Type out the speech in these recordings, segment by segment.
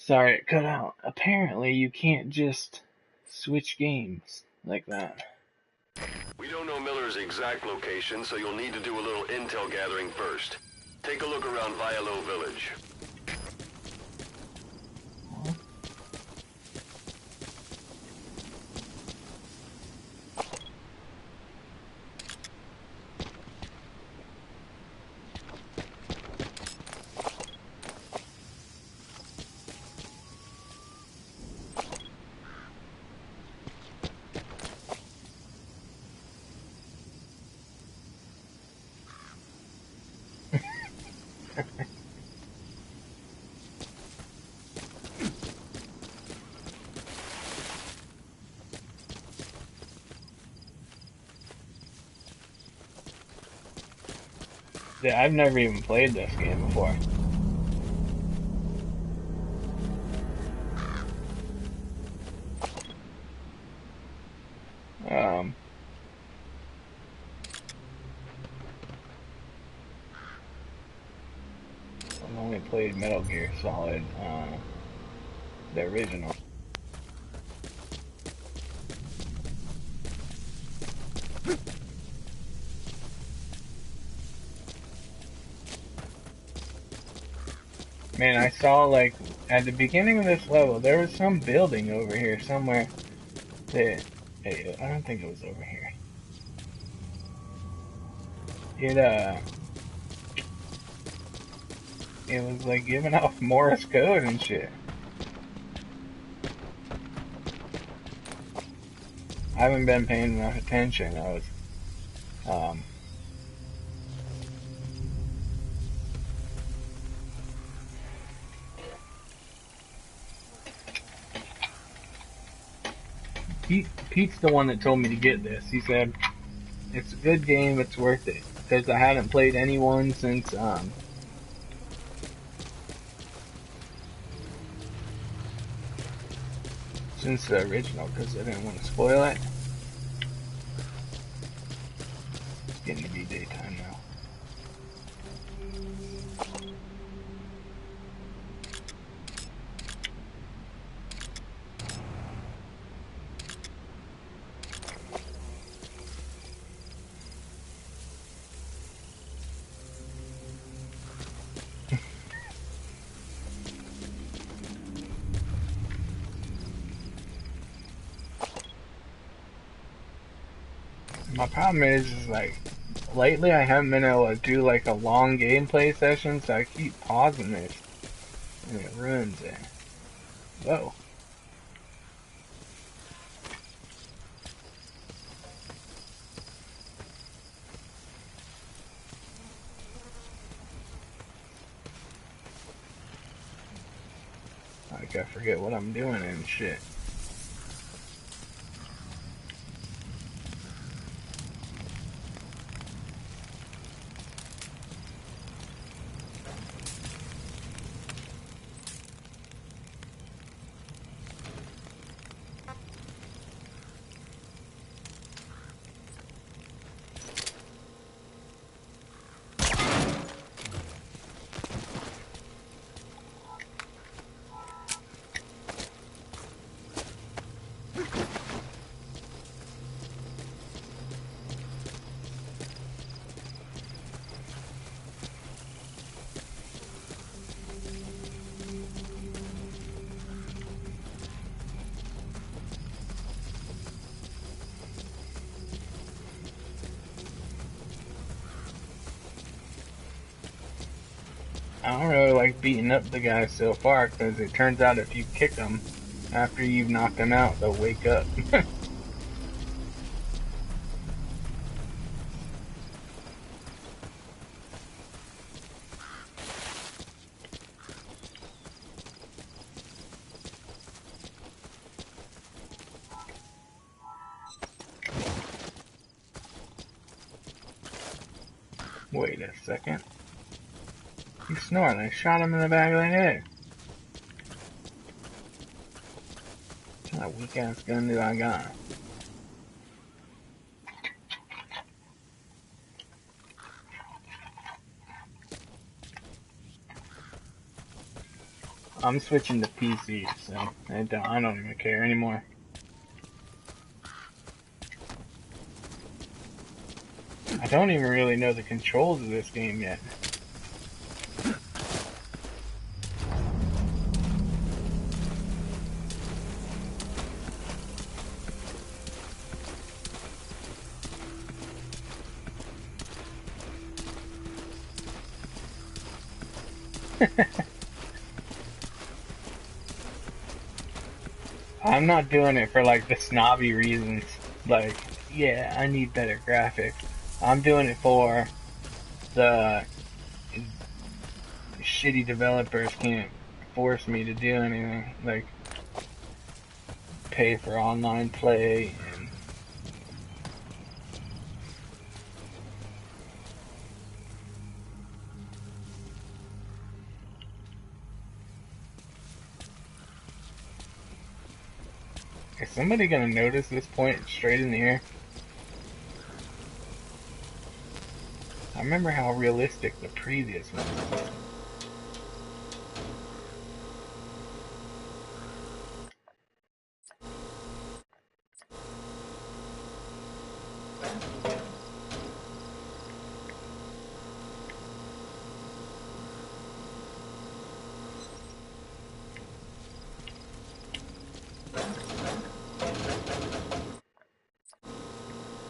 Sorry, it cut out. Apparently, you can't just switch games like that. We don't know Miller's exact location, so you'll need to do a little intel gathering first. Take a look around Vialo Village. Yeah, I've never even played this game before. I've only played Metal Gear Solid, the original. Man, I saw, like, at the beginning of this level, there was some building over here somewhere that, hey, I don't think it was over here. It was, like, giving off Morse code and shit. I haven't been paying enough attention. Pete's the one that told me to get this. He said, it's a good game, it's worth it. Because I hadn't played anyone since the original, because I didn't want to spoil it. It's getting to be daytime now. My problem is like, lately I haven't been able to do like a long gameplay session, so I keep pausing this, and it ruins it. Whoa. Like, I forget what I'm doing and shit. I don't really like beating up the guys so far, because it turns out if you kick them after you've knocked them out, they'll wake up. Wait a second. He's snoring. I shot him in the back of the head. What kind of weak ass gun do I got? I'm switching to PC, so I don't even care anymore. I don't even really know the controls of this game yet. I'm not doing it for like the snobby reasons. Like, yeah, I need better graphics. I'm doing it for the shitty developers can't force me to do anything. Like, pay for online play and is somebody gonna notice this point straight in the air? I remember how realistic the previous one was.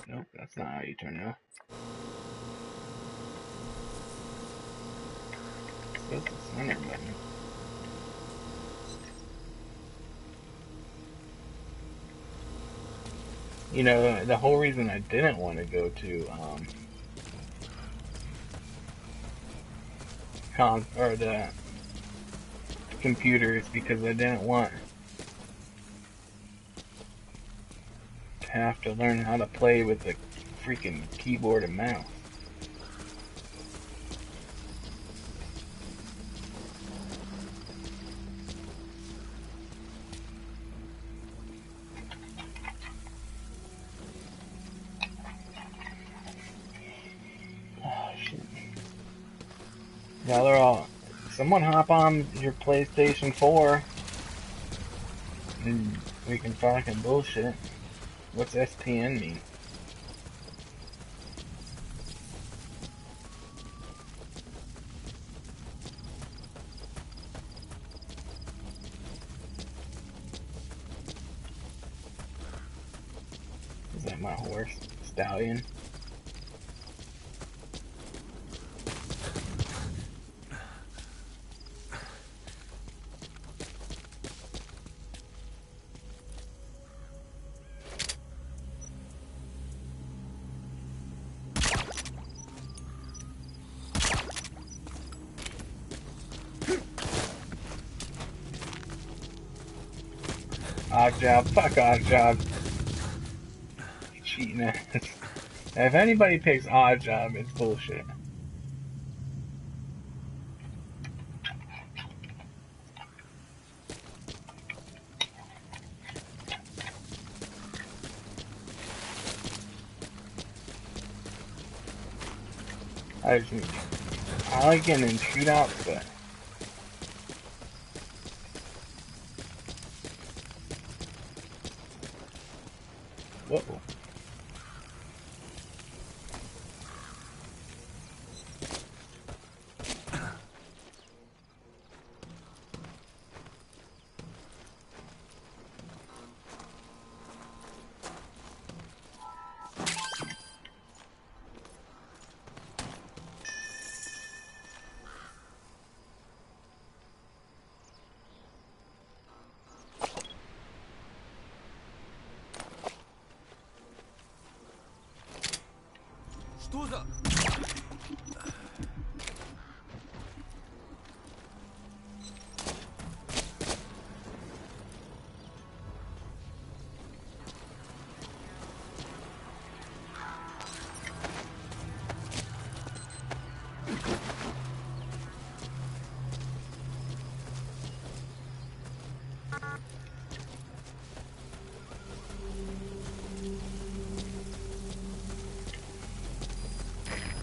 Nope, that's not how you turn it off. That's the center button. You know, the whole reason I didn't want to go to the computer is because I didn't want to have to learn how to play with the freaking keyboard and mouse. Oh shit. Now they're all. Someone hop on your PlayStation 4 and we can fucking bullshit. What's SPN mean? Is that my horse? Stallion? Odd job, fuck odd job. Cheating ass. If anybody picks odd job, it's bullshit. I like getting in shootouts, but whoa. Что за...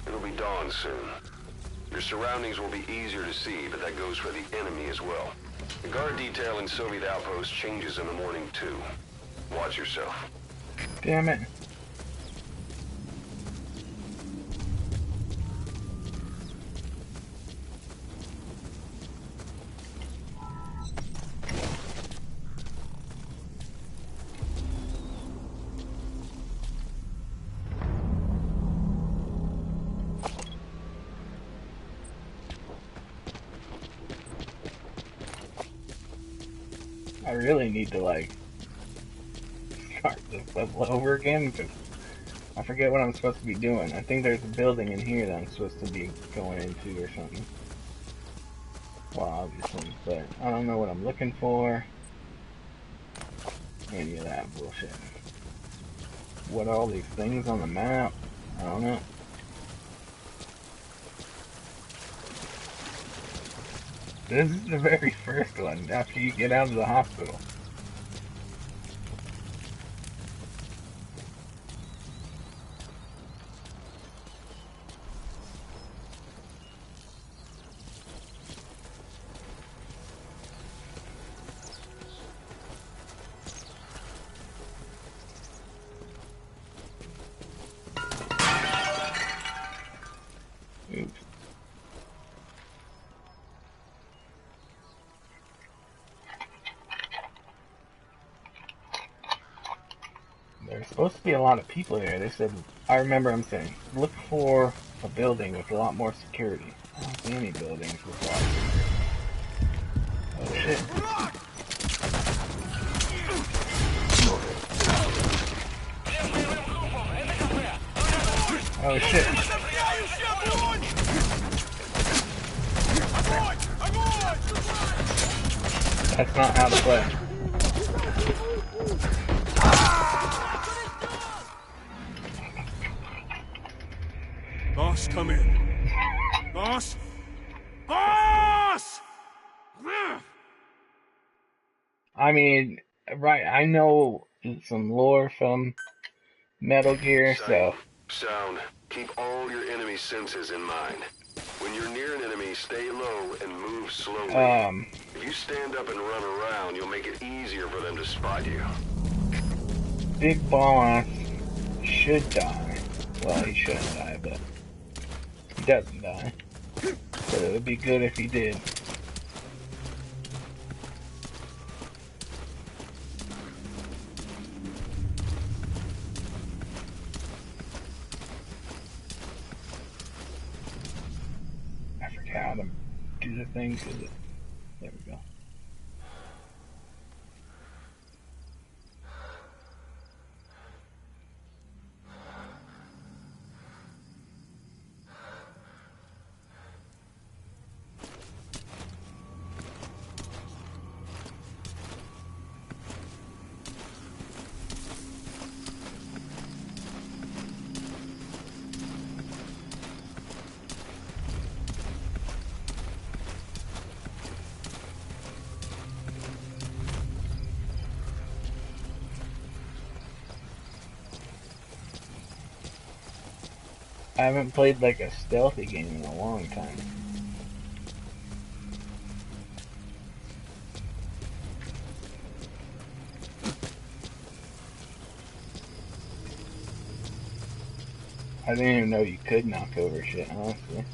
It'll be dawn soon. Your surroundings will be easier to see, but that goes for the enemy as well. The guard detail in Soviet outpost changes in the morning, too. Watch yourself. Damn it. I really need to, like, start this level over again, because I forget what I'm supposed to be doing. I think there's a building in here that I'm supposed to be going into or something. Well, obviously, but I don't know what I'm looking for. Any of that bullshit. What are all these things on the map? I don't know. This is the very first one after you get out of the hospital. Oops. There's supposed to be a lot of people here. They said, I remember them saying, look for a building with a lot more security. I don't see any buildings with a lot of security. Oh shit. Oh shit. That's not how to play. Boss, come in. Boss? Boss! I mean, right, I know some lore from Metal Gear, so... Sound. Keep all your enemy senses in mind. When you're near an enemy, stay low and move slowly. If you stand up and run around, you'll make it easier for them to spot you. Big Boss should die. Well, he shouldn't die, but he doesn't die. But it would be good if he did. I forget how to do the thing to it. There we go. I haven't played like a stealthy game in a long time. I didn't even know you could knock over shit, honestly.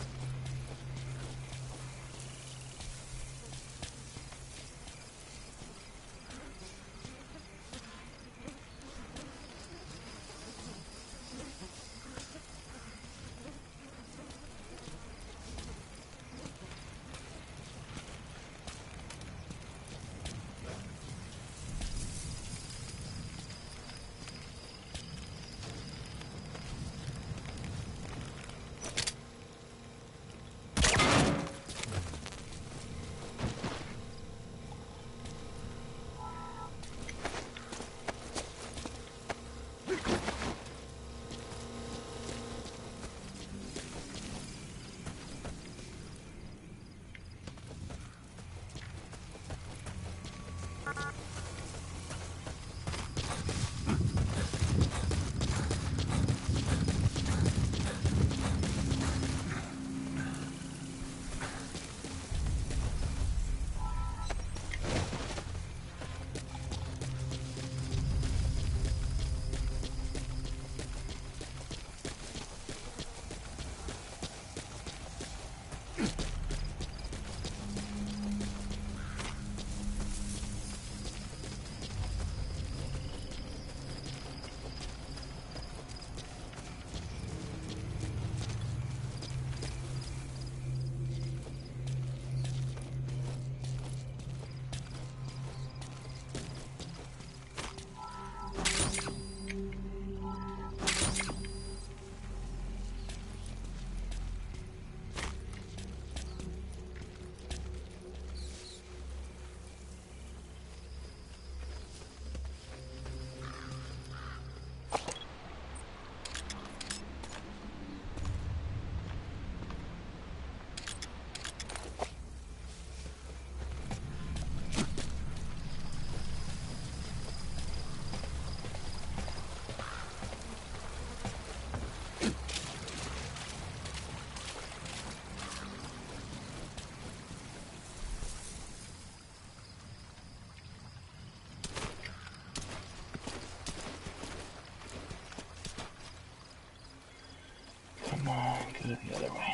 Come on, go the other way.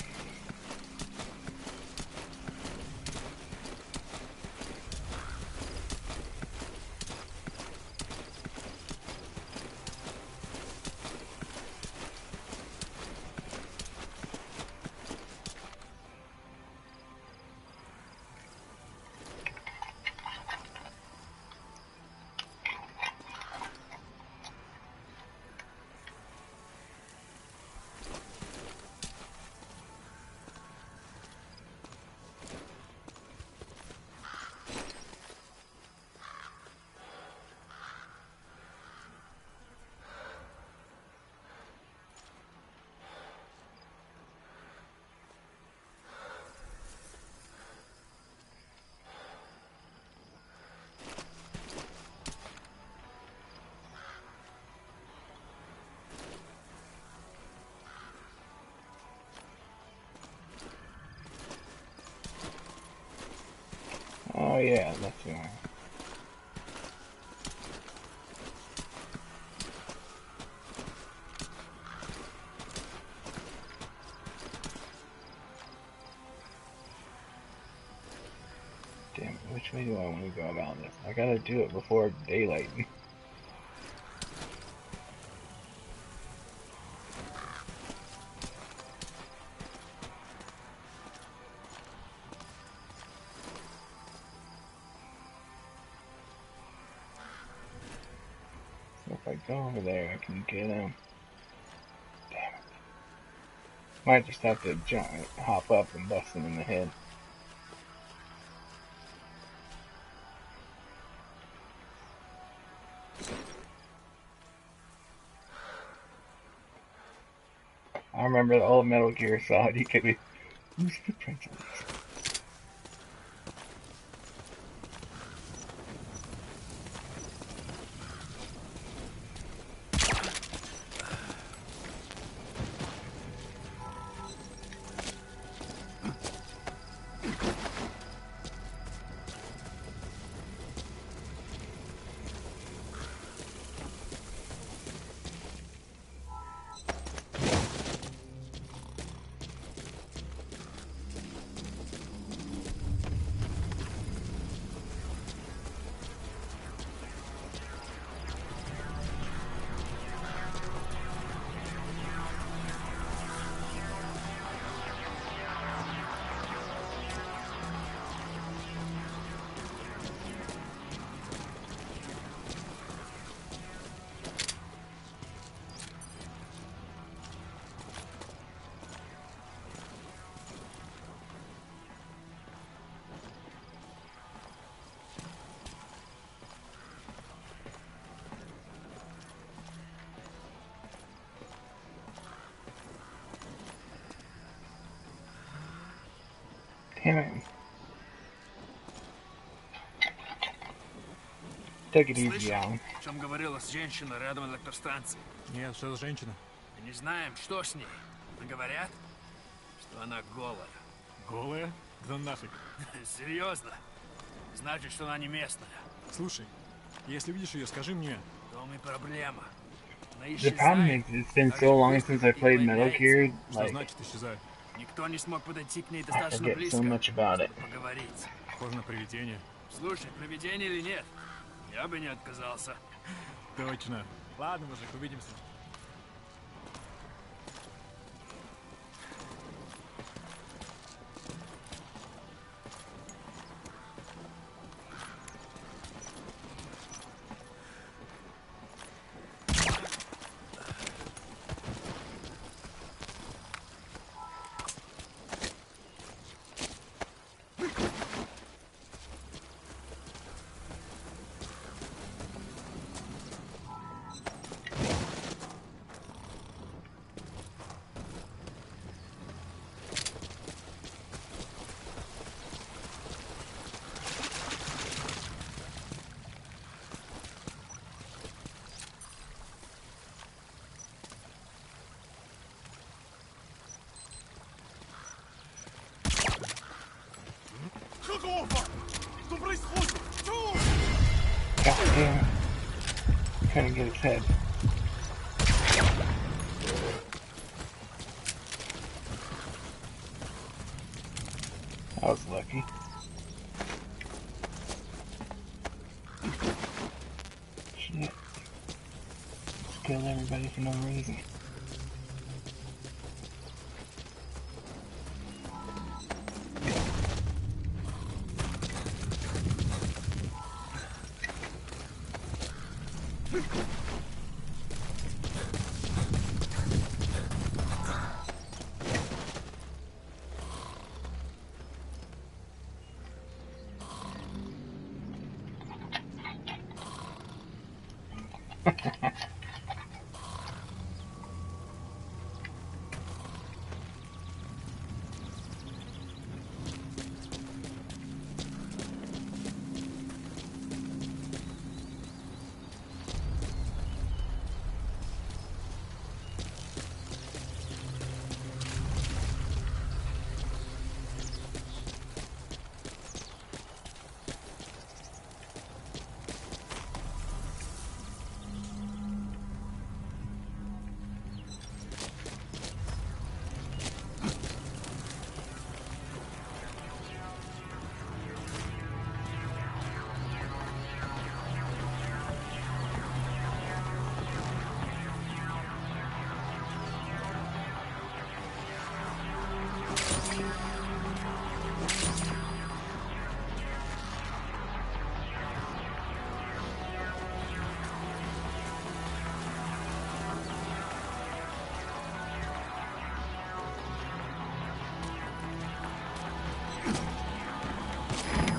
Oh yeah, that's the one. Damn it, which way do I want to go about this? I gotta do it before daylight. If I go over there, I can get him. Damn it. Might just have to hop up and bust him in the head. I remember the old Metal Gear Solid, you could be... Who's footprints on this? Damn it. Take it easy, Alan. О чем говорила женщина рядом от электростанции? Нет, что за женщина? Мы не знаем, что с ней. Но говорят, что она голая. Голая? Да нафиг. Серьезно? Значит, что она не местная. Слушай, если видишь ее, скажи мне. В том и проблема. Она The problem is, it's been so long since I played Metal Gear, Что like, значит исчезает? Никто не смог подойти к ней I достаточно forget близко, so much about it. чтобы поговорить. Похоже на привидение. Слушай, привидение или нет, я бы не отказался. Точно. Ладно, мужик, увидимся. Что происходит? God damn it. Trying to get his head. I was lucky. Shit. Just killed everybody for no reason.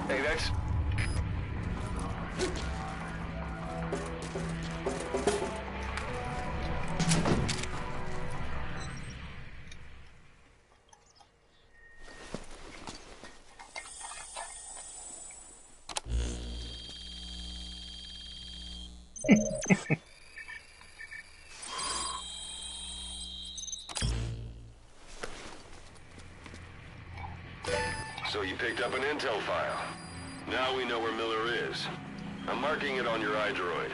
Hey, that's... So you picked up an intel file. Now we know where Miller is. I'm marking it on your iDroid.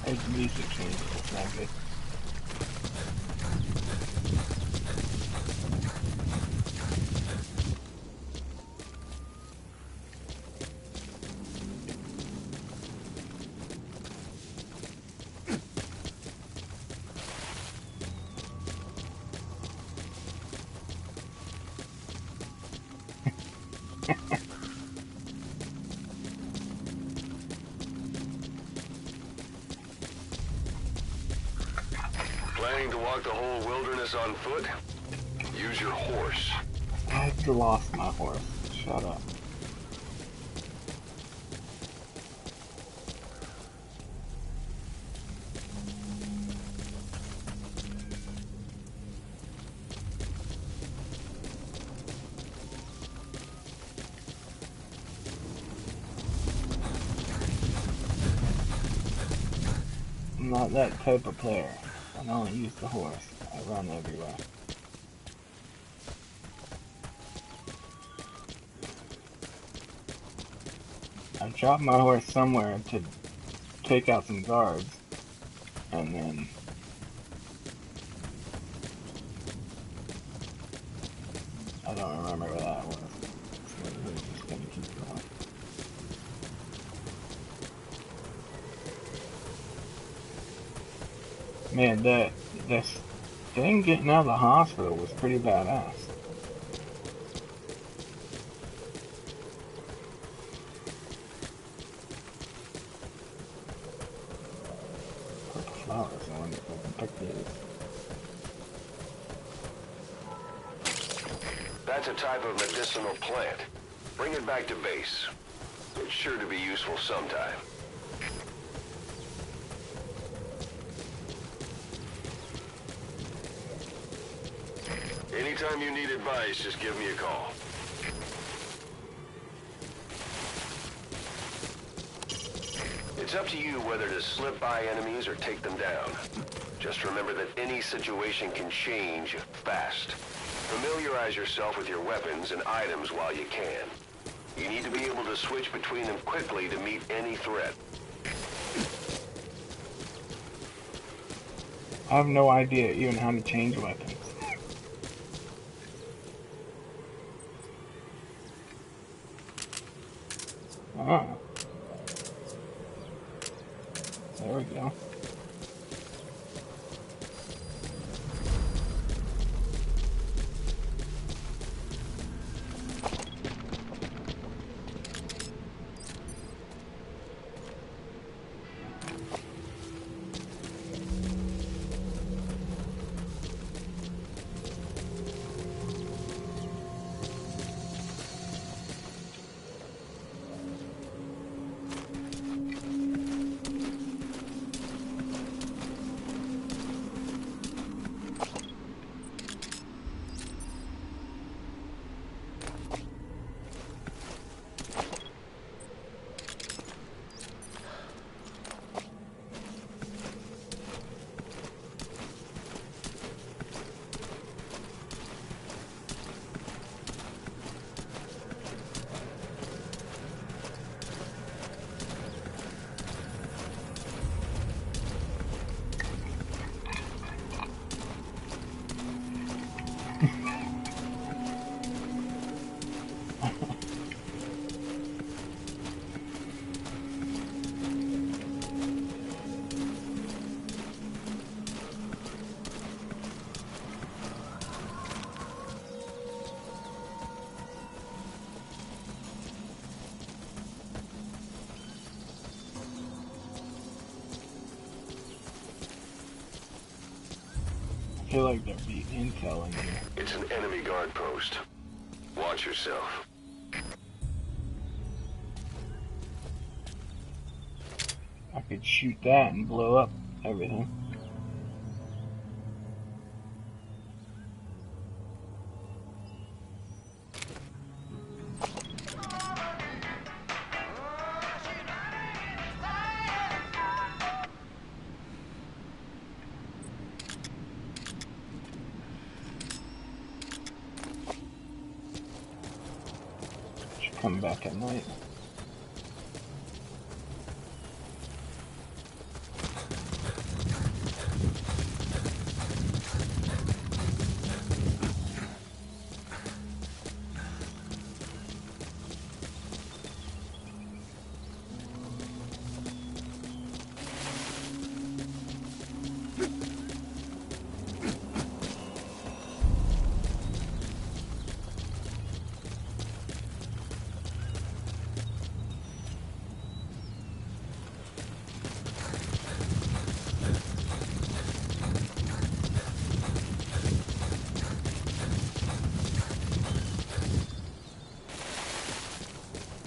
There's music changes, it's not good. Planning to walk the whole wilderness on foot? Use your horse. I've lost my horse. Shut up. I'm not that type of player. I don't use the horse. I run everywhere. I dropped my horse somewhere to take out some guards, and then I don't remember where that was. So we're just gonna keep going. Man, thing getting out of the hospital was pretty badass. Purple flowers, I wonder if I can pick these. That's a type of medicinal plant. Bring it back to base. It's sure to be useful sometime. Anytime you need advice, just give me a call. It's up to you whether to slip by enemies or take them down. Just remember that any situation can change fast. Familiarize yourself with your weapons and items while you can. You need to be able to switch between them quickly to meet any threat. I have no idea even how to change weapons. Ah. There we go. I feel like there'd be intel in here. It's an enemy guard post. Watch yourself. I could shoot that and blow up everything. Come back at night.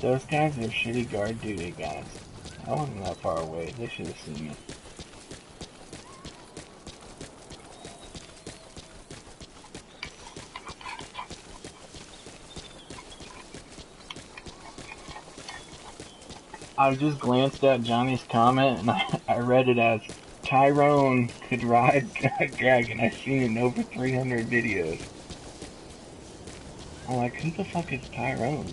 Those guys are shitty guard duty guys. I wasn't that far away. They should have seen me. I just glanced at Johnny's comment and I read it as Tyrone could ride a dragon. I've seen it in over 300 videos. I'm like, who the fuck is Tyrone?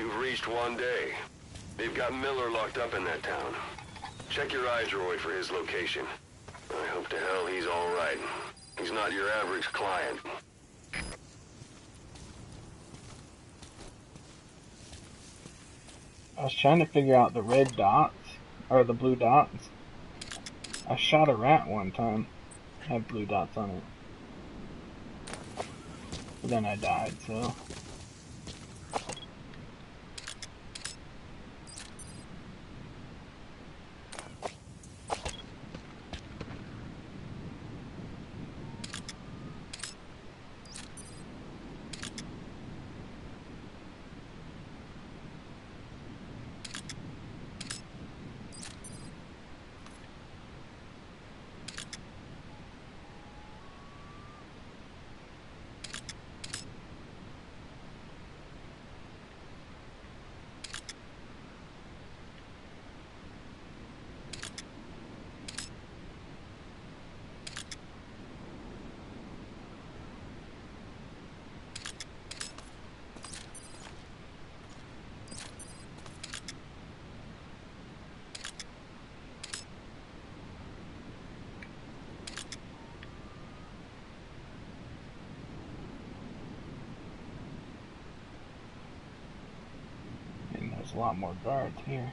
You've reached 1 day. They've got Miller locked up in that town. Check your iDroid for his location. I hope to hell he's all right. He's not your average client. I was trying to figure out the red dots, or the blue dots. I shot a rat one time. It had blue dots on it. But then I died, so... There's a lot more guards here.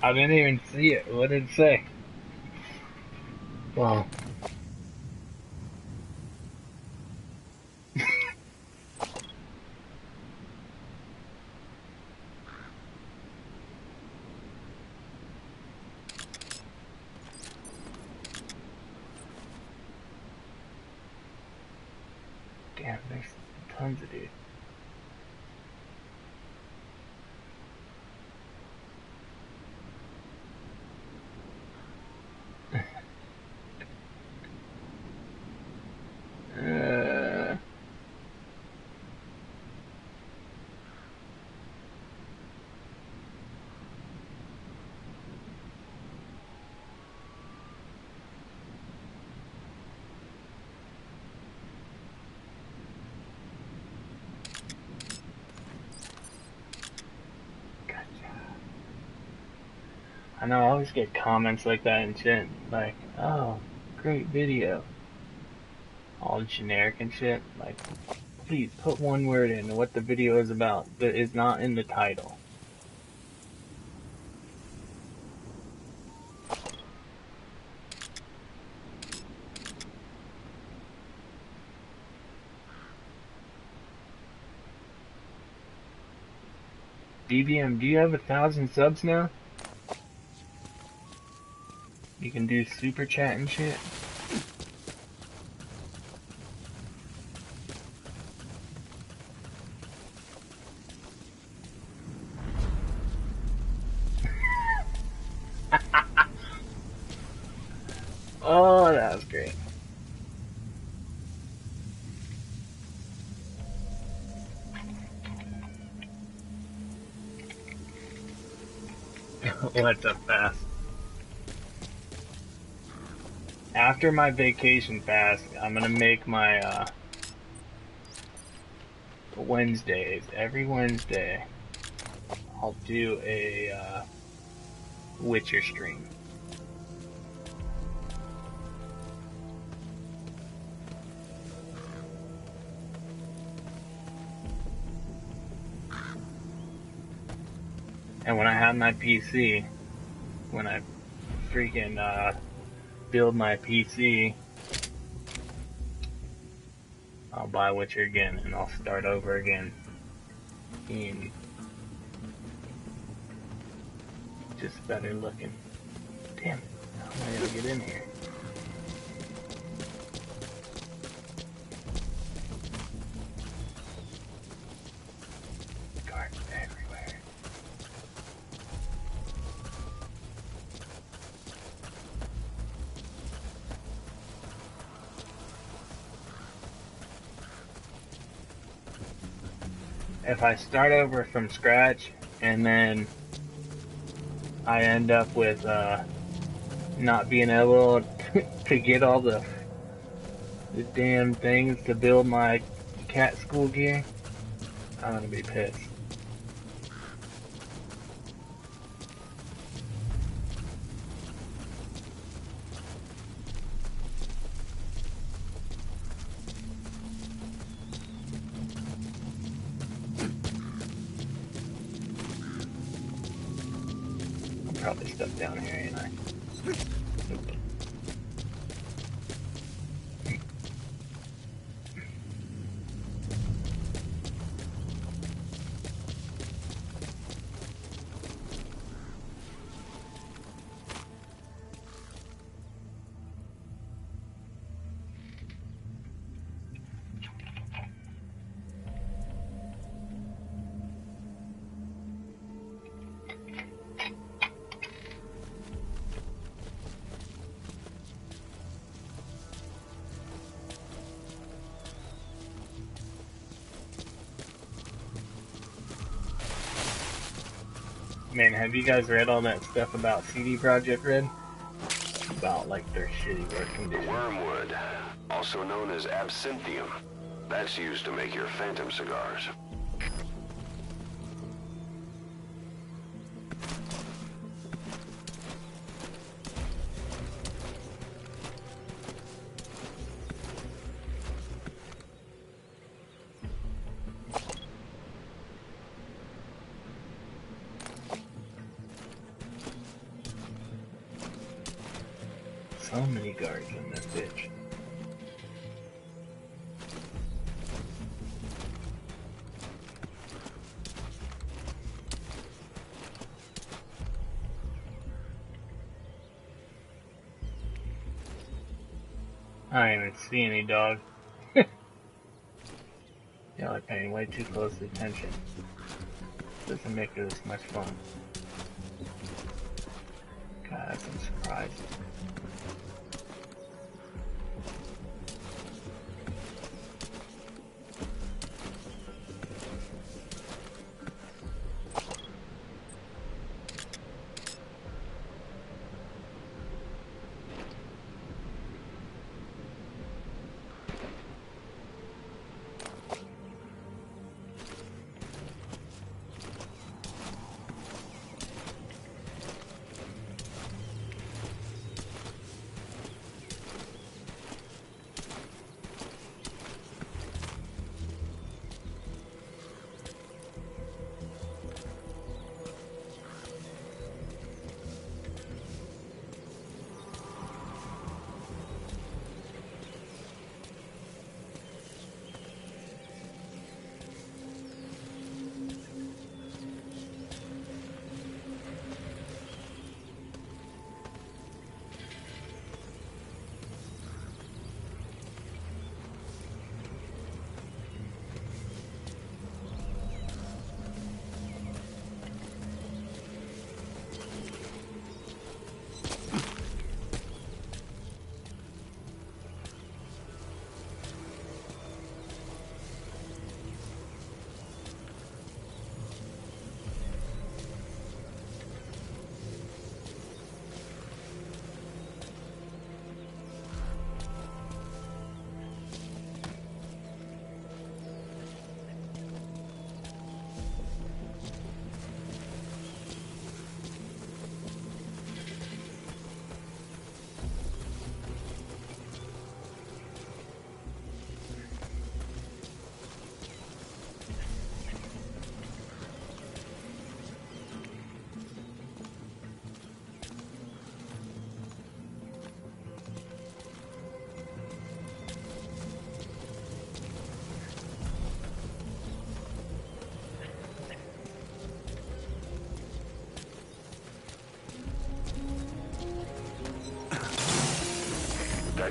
I didn't even see it. What did it say? Wow. Damn, there's tons of dudes. I know, I always get comments like that and shit, like, oh, great video. All generic and shit, like, please put one word in what the video is about that is not in the title. BBM, do you have 1,000 subs now? You can do super chat and shit. Oh, that was great. What's up, fast? After my vacation fast, I'm gonna make my Wednesdays. Every Wednesday, I'll do a Witcher stream. And when I have my PC, when I freaking build my PC, I'll buy Witcher again and I'll start over again being just better looking. Damn it. How am I gonna get in here? Guards everywhere. If I start over from scratch and then I end up with not being able to get all the damn things to build my cat school gear, I'm gonna be pissed. I'm probably stuck down here, ain't I? Man, have you guys read all that stuff about CD Projekt Red? About, like, their shitty work The conditions. wormwood, also known as absinthium. That's used to make your phantom cigars. So many guards in this bitch. I don't even see any dog. Y'all are paying way too close attention. Doesn't make it as much fun. God, I'm surprised.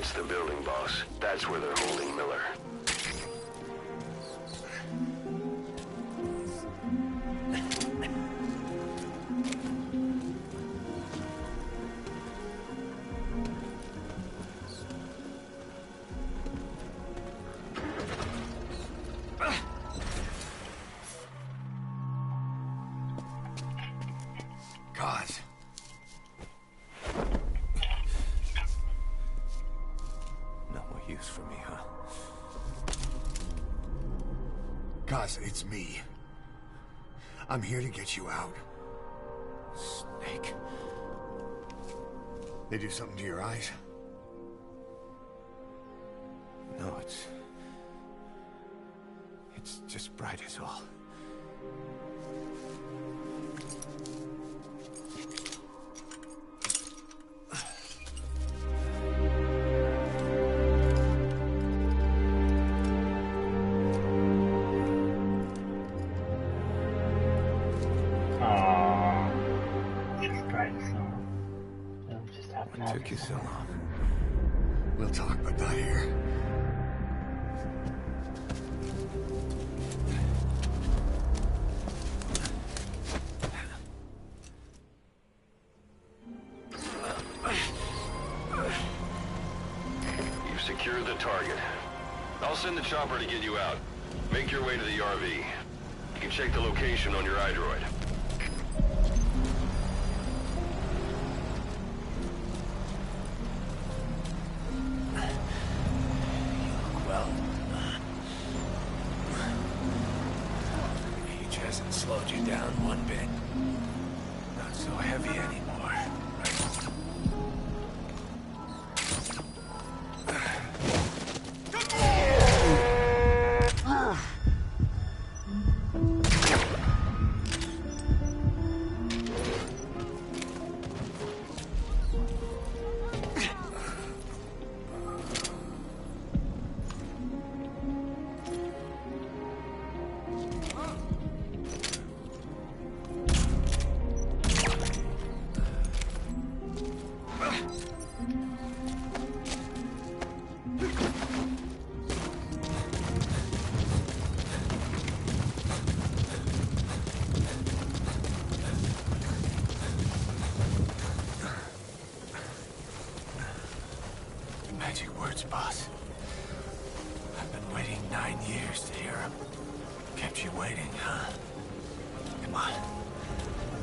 That's the building, boss. That's where they're holding Miller. Cause. No more use for me, huh? Cause it's me. I'm here to get you out. Snake. They do something to your eyes? No, it's just bright as all. What took you so long? We'll talk, but not here. You've secured the target. I'll send the chopper to get you out. Make your way to the RV. You can check the location on your iDroid. Well, age hasn't slowed you down one bit. Not so heavy anymore. Magic words, boss. I've been waiting 9 years to hear them. Kept you waiting, huh? Come on.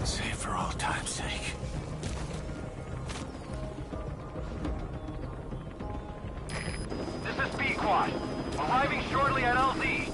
Say it for all time's sake. This is Pequod. Arriving shortly at LZ.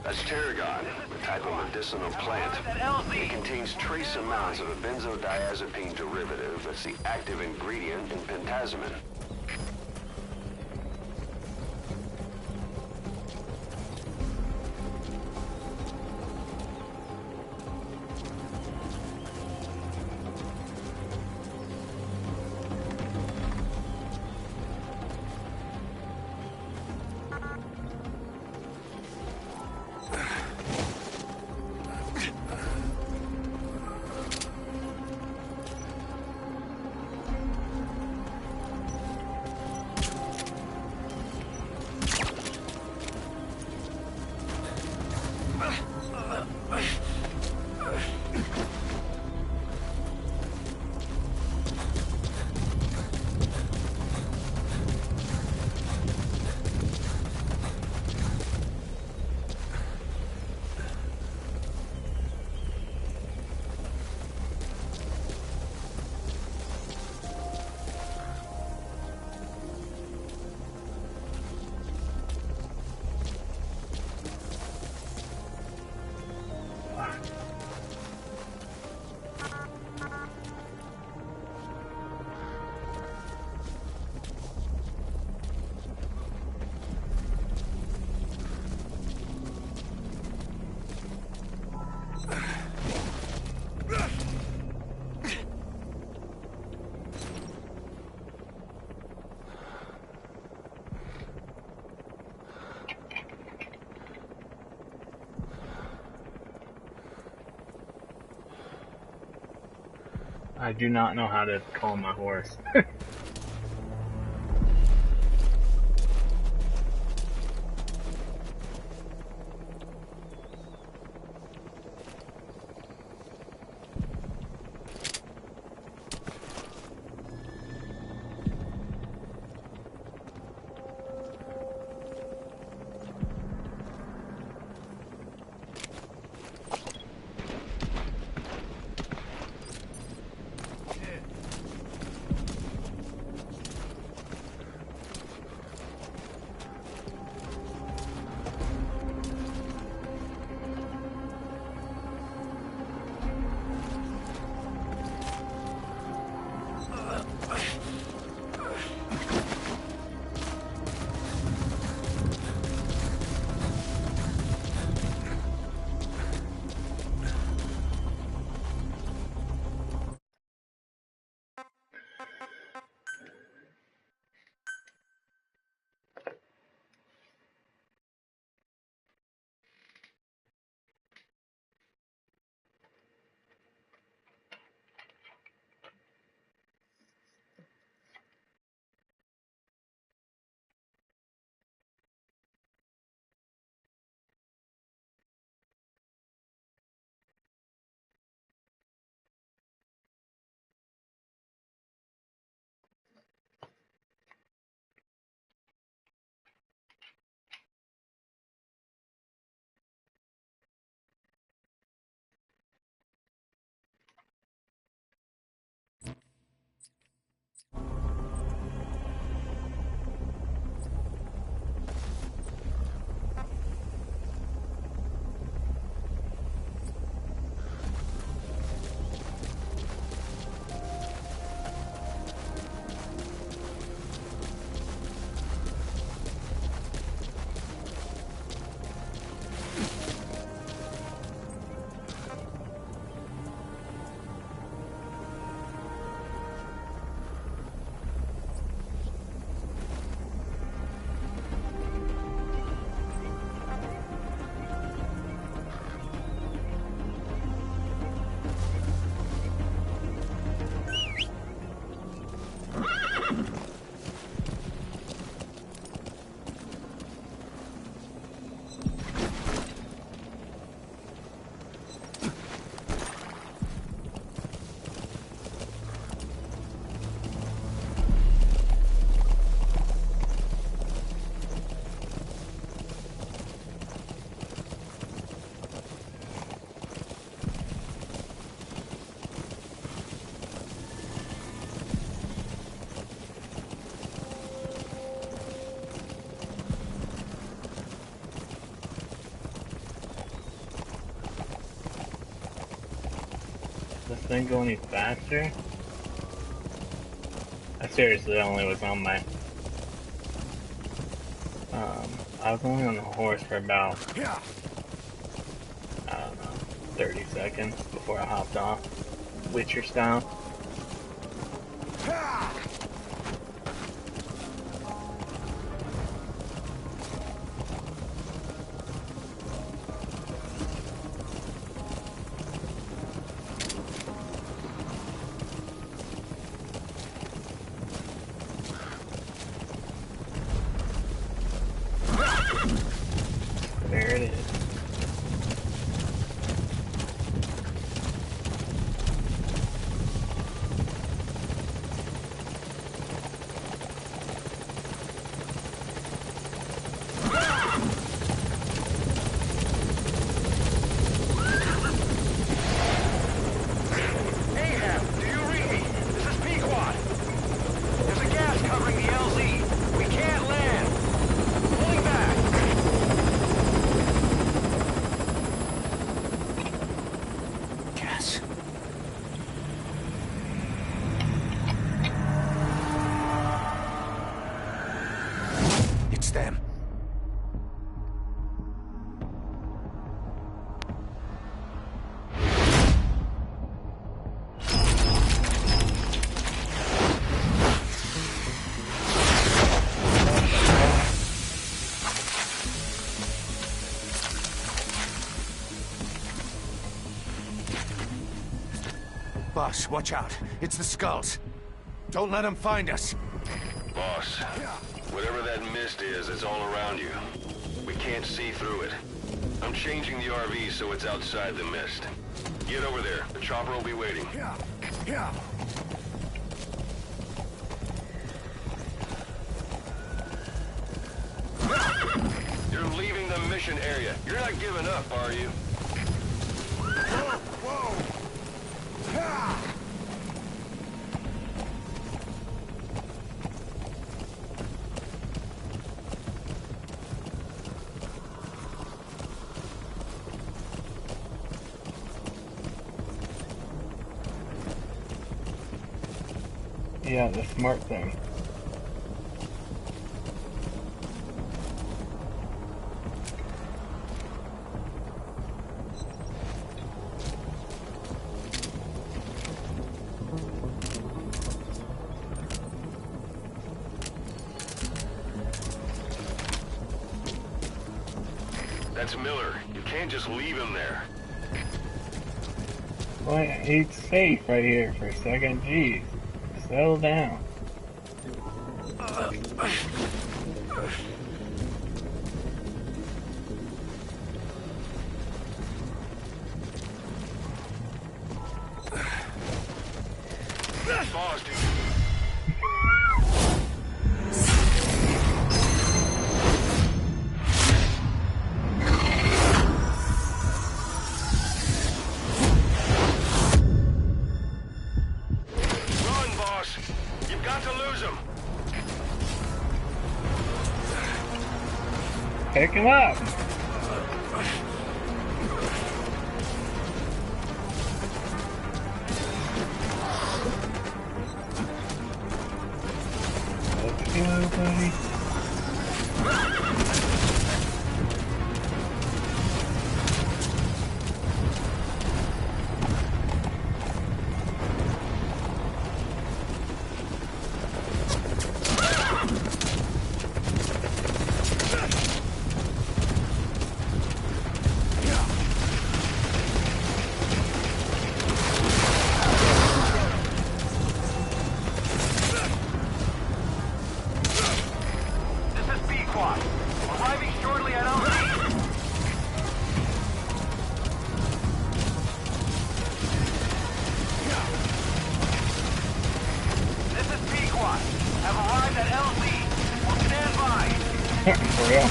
That's tarragon, a type of medicinal plant. At LZ. It contains trace amounts of a benzodiazepine derivative that's the active ingredient in pentazimine. I do not know how to call my horse. This thing go any faster? I seriously only was on my... I was only on the horse for about, I don't know, 30 seconds before I hopped off, Witcher style. There it is. Boss, watch out. It's the Skulls. Don't let them find us. Boss, whatever that mist is, it's all around you. We can't see through it. I'm changing the RV so it's outside the mist. Get over there. The chopper will be waiting. Yeah. You're leaving the mission area. You're not giving up, are you? Whoa! Ha! Yeah, the smart thing. That's Miller. You can't just leave him there. Well, he's safe right here for a second. Jeez. Settle down. Boss, dude. Run, boss. You've got to lose him. Pick him up. Let's go, buddy. This is B-Quad. Arriving shortly at LZ. This is B-Quad. Have arrived at LZ. Will stand by. For real.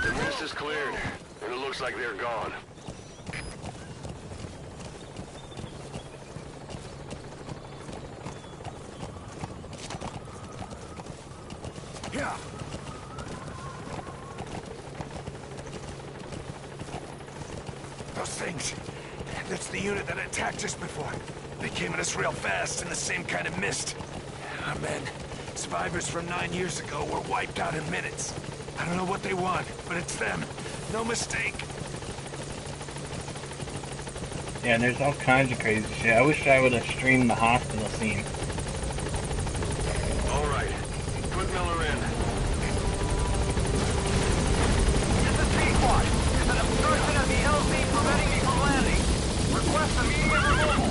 The mist is cleared, and it looks like they're gone. Yeah. Those things. That's the unit that attacked us before. They came at us real fast in the same kind of mist. Our men, survivors from 9 years ago, were wiped out in minutes. I don't know what they want, but it's them. No mistake. Yeah, and there's all kinds of crazy shit. I wish I would have streamed the hospital scene. All right. Put Miller in. This is B-Quad. There's an obstruction at the LZ preventing me from landing. Request immediate removal.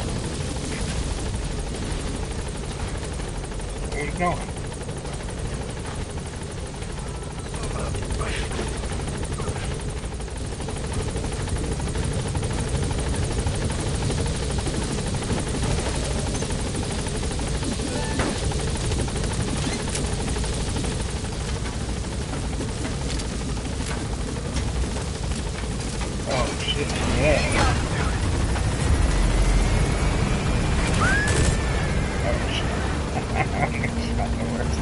Where are you going? Oh shit, yeah. Oh shit. It's not the worst.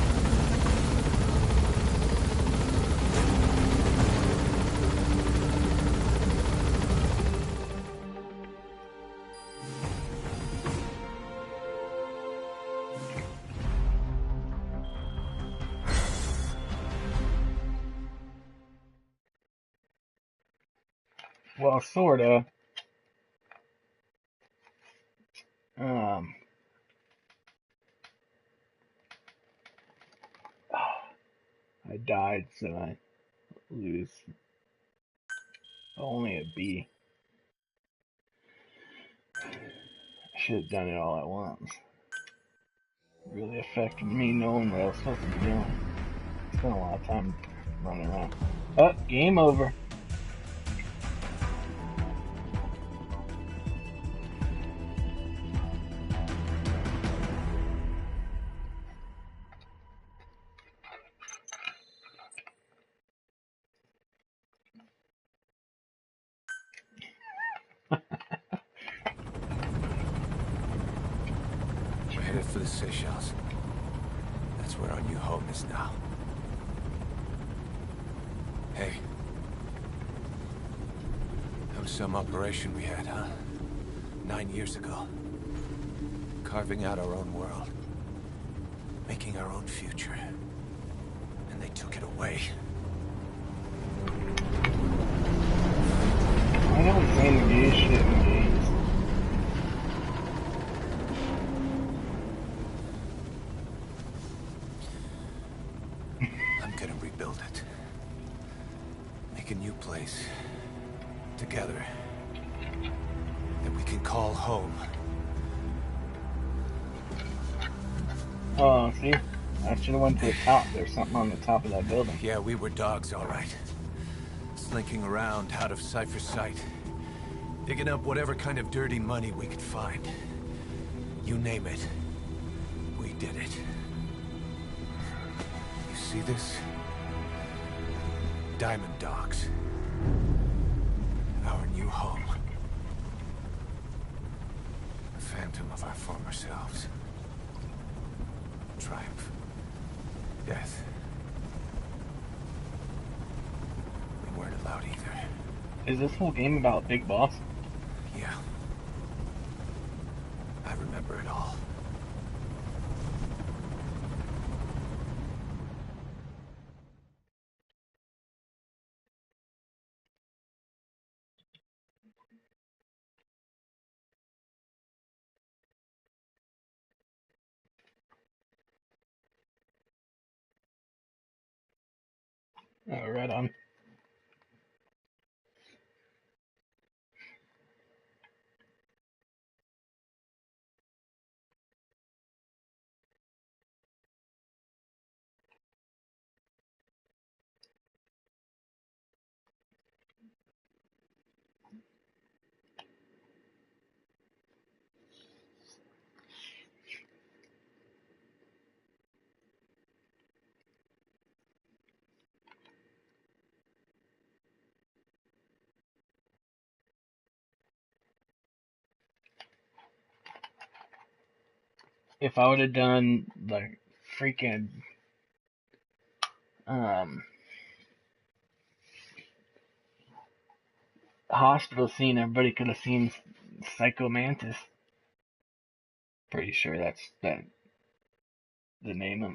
Well, sorta. Um, I died, so I lose. Only a B. I should have done it all at once. Really affected me knowing what I was supposed to be doing. Spent a lot of time running around. Oh, game over. We're headed for the Seychelles. That's where our new home is now. Hey. That was some operation we had, huh? 9 years ago. Carving out our own world. Making our own future. And they took it away. I don't think do shit in games. I'm gonna rebuild it. Make a new place. Together. That we can call home. Oh, see? I should have went to the top. There's something on the top of that building. Yeah, we were dogs, all right. Slinking around out of Cypher's sight. Digging up whatever kind of dirty money we could find. You name it. We did it. You see this? Diamond Dogs. Our new home. A phantom of our former selves. Triumph. Death. We weren't allowed either. Is this whole game about Big Boss? Yeah. I remember it all. Oh, right on. If I would have done the freaking hospital scene, everybody could have seen Psycho Mantis. Pretty sure that's the name of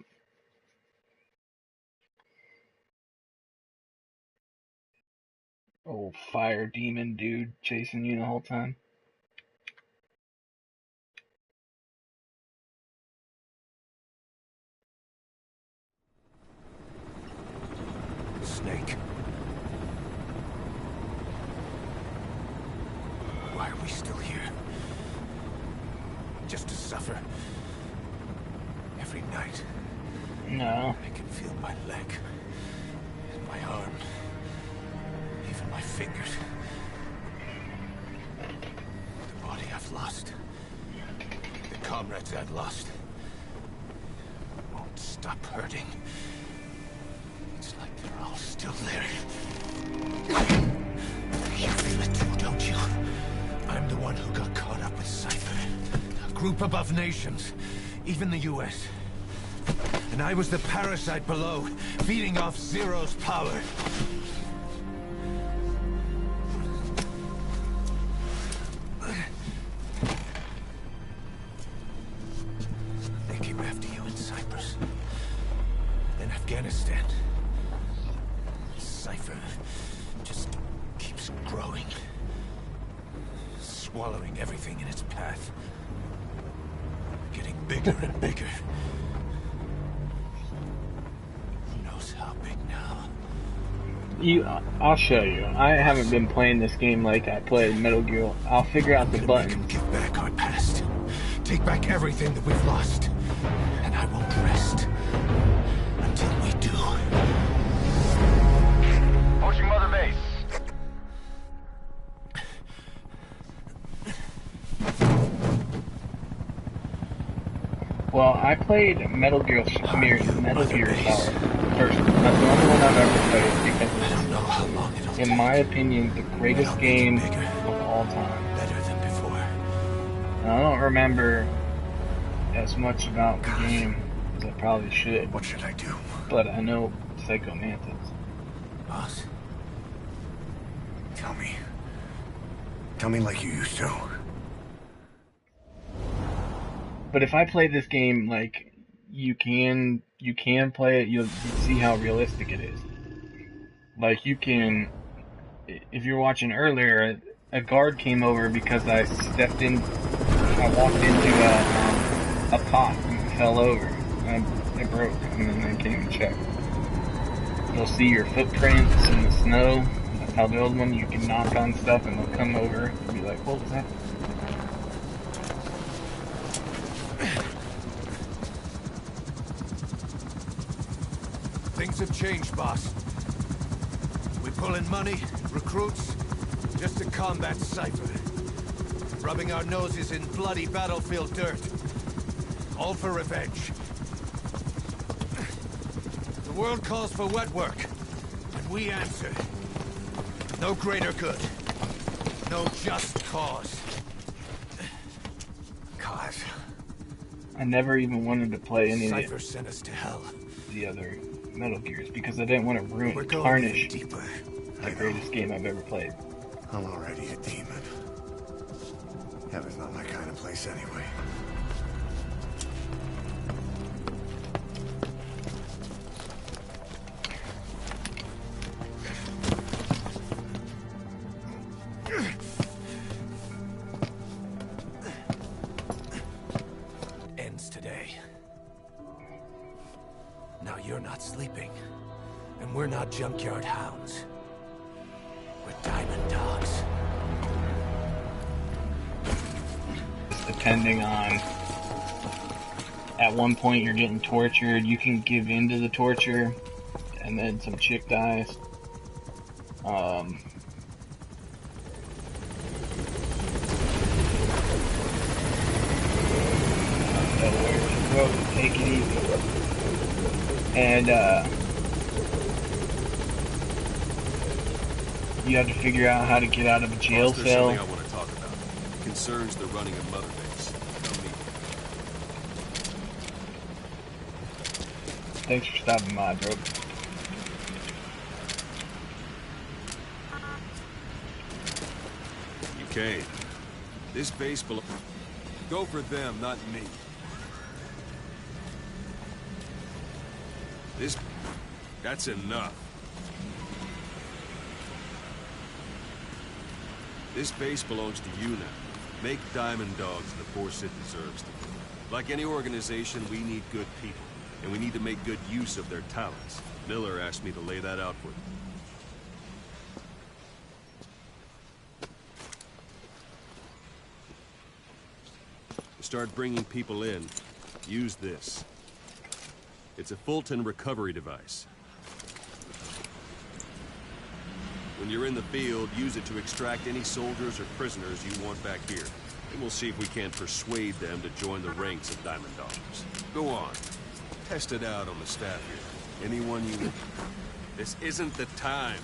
old fire demon dude chasing you the whole time. Snake. Why are we still here? Just to suffer? Every night. No. I can feel my leg. And my arm. Even my fingers. The body I've lost. The comrades I've lost. Won't stop hurting. It's like they're all still there. You feel it too, don't you? I'm the one who got caught up with Cypher. A group above nations. Even the US. And I was the parasite below, feeding off Zero's power. They came after you in Cyprus. Then Afghanistan. Cypher just keeps growing. swallowing everything in its path. Getting bigger and bigger. Who knows how big now? I'll show you. I haven't been playing this game like I played Metal Gear. I'll figure out the buttons. Give back our past. Take back everything that we've lost. And I won't rest until we do. Approaching Mother Base. Well, I played Metal Gear Solid first. That's the only one I've ever played because it's, in my opinion, the greatest game of all time. Better than before. I don't remember as much about the game as I probably should, What should I do? but I know Psycho Mantis. Boss? Tell me. Tell me like you used to. But if I play this game like you can play it, you'll see how realistic it is. Like you can, if you're watching earlier, a guard came over because I walked into a pot and fell over. And it broke, and then they came and checked. You'll see your footprints in the snow. That's how the old one, you can knock on stuff and they'll come over and be like, what was that? Things have changed, boss. We pull in money, recruits, just to combat Cypher. Rubbing our noses in bloody battlefield dirt. All for revenge. The world calls for wet work, and we answer. No greater good. No just cause. Cause. I never even wanted to play any of Cypher sent us to hell. the other Metal Gears because I didn't want to We're ruin, going tarnish deeper. the greatest game I've ever played. I'm already a demon. Heaven's not my kind of place anyway. Ends today. Now you're not sleeping, and we're not junkyard hounds. We're diamond dogs. Depending on, at one point you're getting tortured, you can give in to the torture, and then some chick dies. Take it easy. And, you have to figure out how to get out of a jail There's cell. something I want to talk about. It concerns the running of Mother Base. Tell me. Thanks for stopping by, bro. You came. This base belongs. Go for them, not me. That's enough. This base belongs to you now. Make diamond dogs the force it deserves to be. Like any organization, we need good people, and we need to make good use of their talents. Miller asked me to lay that out for you. To start bringing people in, use this. It's a Fulton recovery device. When you're in the field, use it to extract any soldiers or prisoners you want back here. And we'll see if we can't persuade them to join the ranks of Diamond Dogs. Go on. Test it out on the staff here. Anyone you want. This isn't the time.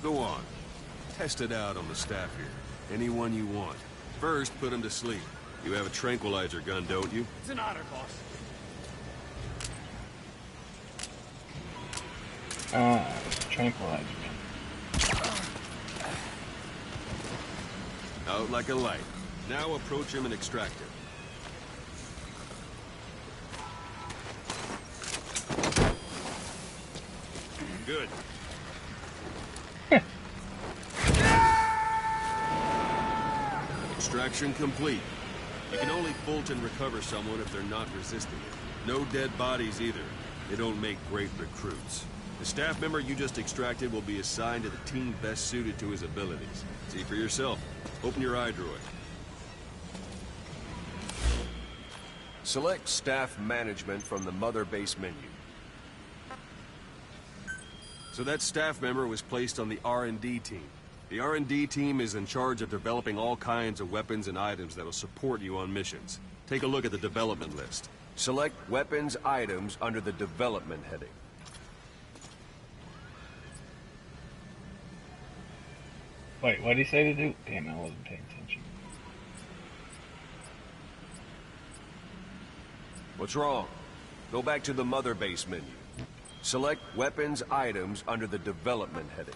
Go on. Test it out on the staff here. Anyone you want. First, put them to sleep. You have a tranquilizer gun, don't you? It's an honor, boss. Tranquilizer gun. Out like a light. Now approach him and extract him. Good. Extraction complete. You can only Fulton recover someone if they're not resisting it. No dead bodies either. They don't make great recruits. The staff member you just extracted will be assigned to the team best suited to his abilities. See for yourself. Open your iDroid. Select staff management from the mother base menu. So that staff member was placed on the R&D team. The R&D team is in charge of developing all kinds of weapons and items that'll support you on missions. Take a look at the development list. Select weapons items under the development heading. Wait, what did he say to do? Damn, I wasn't paying attention. What's wrong? Go back to the mother base menu. Select weapons items under the development heading.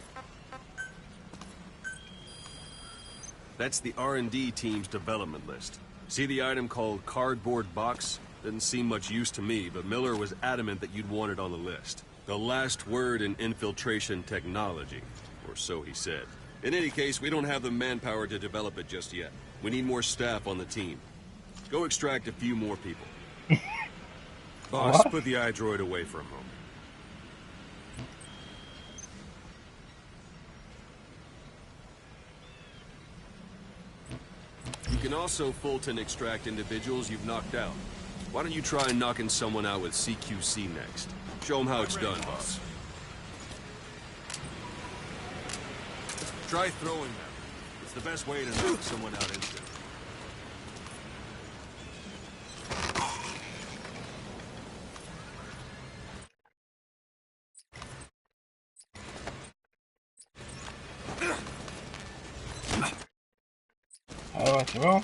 That's the R&D team's development list. See the item called cardboard box? Didn't seem much use to me, but Miller was adamant that you'd want it on the list. The last word in infiltration technology, or so he said. In any case, we don't have the manpower to develop it just yet. We need more staff on the team. Go extract a few more people. Boss, What? put the iDroid away for a moment. You can also Fulton extract individuals you've knocked out. Why don't you try knocking someone out with CQC next? Show them how it's done, boss. Try throwing them. It's the best way to knock someone out instantly. Oh, throw?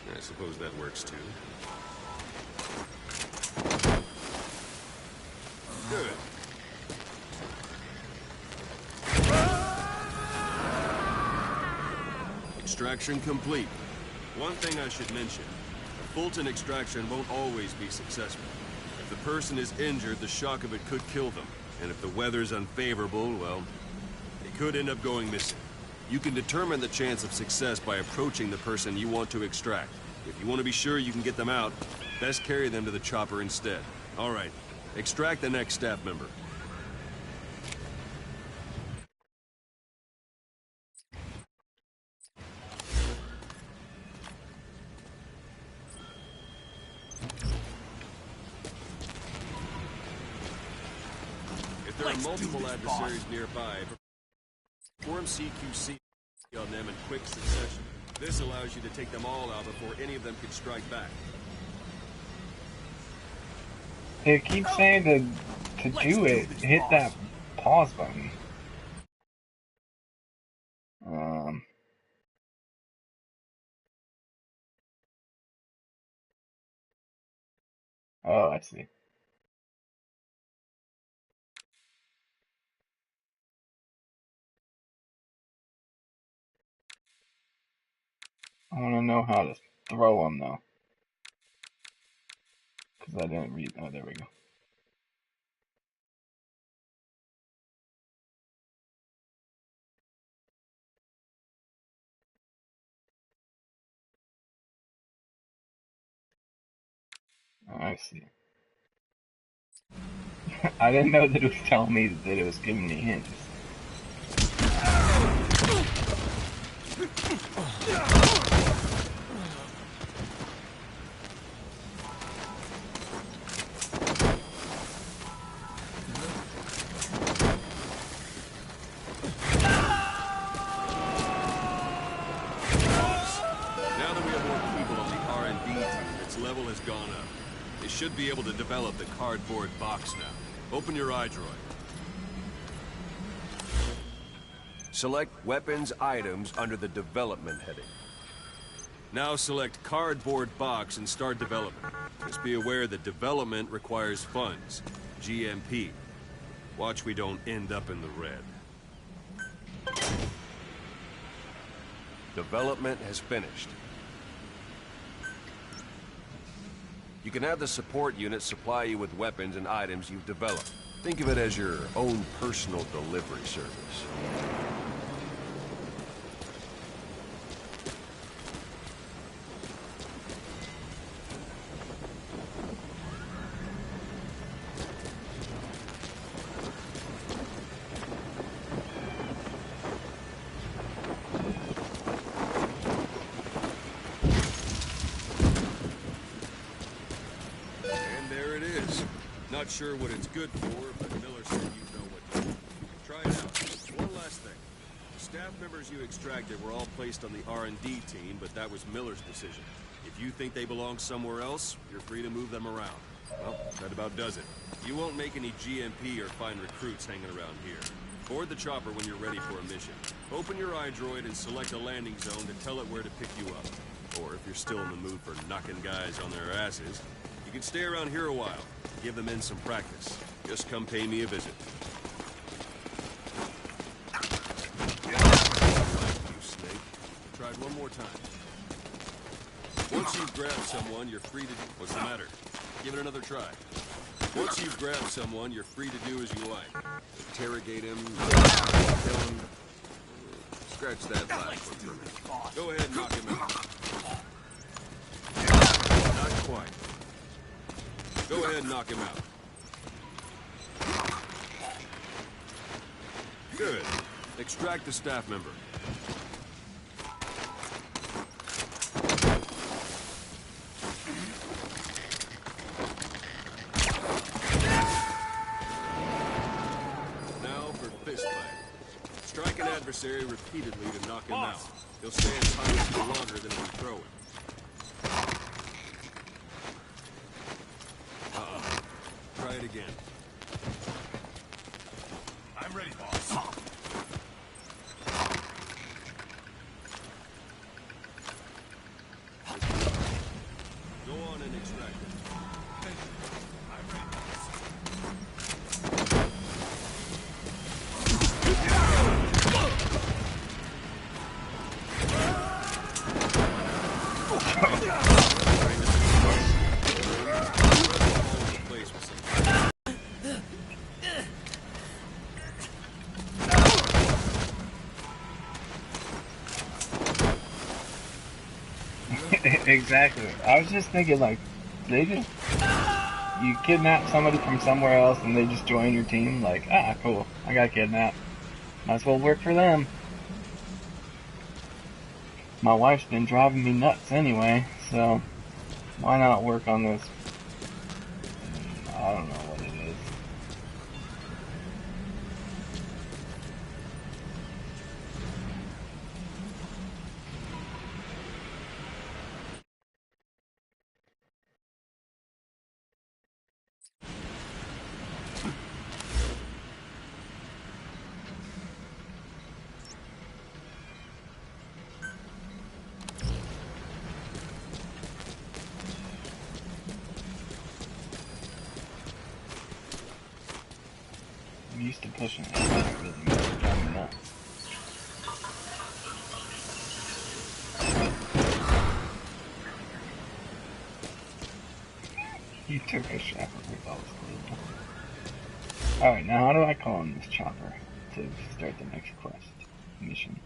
I suppose that works too. Good. Extraction complete. One thing I should mention, a Fulton extraction won't always be successful. If the person is injured, the shock of it could kill them. And if the weather's unfavorable, well, they could end up going missing. You can determine the chance of success by approaching the person you want to extract. If you want to be sure you can get them out, best carry them to the chopper instead. All right, extract the next staff member. If there are multiple adversaries nearby, perform CQC on them in quick succession. This allows you to take them all out before any of them can strike back. It keeps saying to do it, hit that pause button. Oh, I see. I want to know how to throw them though, because I didn't read. Oh, there we go. I see. I didn't know that it was telling me that it was giving me hints. Now that we have more people on the R&D team, its level has gone up. They should be able to develop the cardboard box now. Open your iDroid. Select weapons items under the development heading. Now select cardboard box and start development. Just be aware that development requires funds. GMP. Watch we don't end up in the red. Development has finished. You can have the support unit supply you with weapons and items you've developed. Think of it as your own personal delivery service. Not sure what it's good for, but Miller said you know what to do. Try it out. One last thing. The staff members you extracted were all placed on the R&D team, but that was Miller's decision. If you think they belong somewhere else, you're free to move them around. Well, that about does it. You won't make any GMP or find recruits hanging around here. Board the chopper when you're ready for a mission. Open your iDroid and select a landing zone to tell it where to pick you up. Or if you're still in the mood for knocking guys on their asses, you can stay around here a while. Give the men some practice. Just come pay me a visit. You snake. Tried one more time. Once you've grabbed someone, you're free to... What's the matter? Give it another try. Once you've grabbed someone, you're free to do as you like. Interrogate him, kill him. Scratch that last one for me. Go ahead and knock him out. Not quite. Go ahead and knock him out. Good. Extract the staff member. Now for fist fight. Strike an adversary repeatedly to knock him out. He'll stay in time for longer than if you throw him. Try it again. I'm ready, boss. Go on and extract it. I'm ready, boss. Exactly. I was just thinking, like, they just... You kidnap somebody from somewhere else and they just join your team. Like, ah, cool. I got kidnapped. Might as well work for them. My wife's been driving me nuts anyway, so why not work on this? I don't know what it is. I'm used to pushing it. It doesn't really matter. Drive me nuts. He took a shot. That was cool. Alright, now how do I call on this chopper to start the next quest? Mission.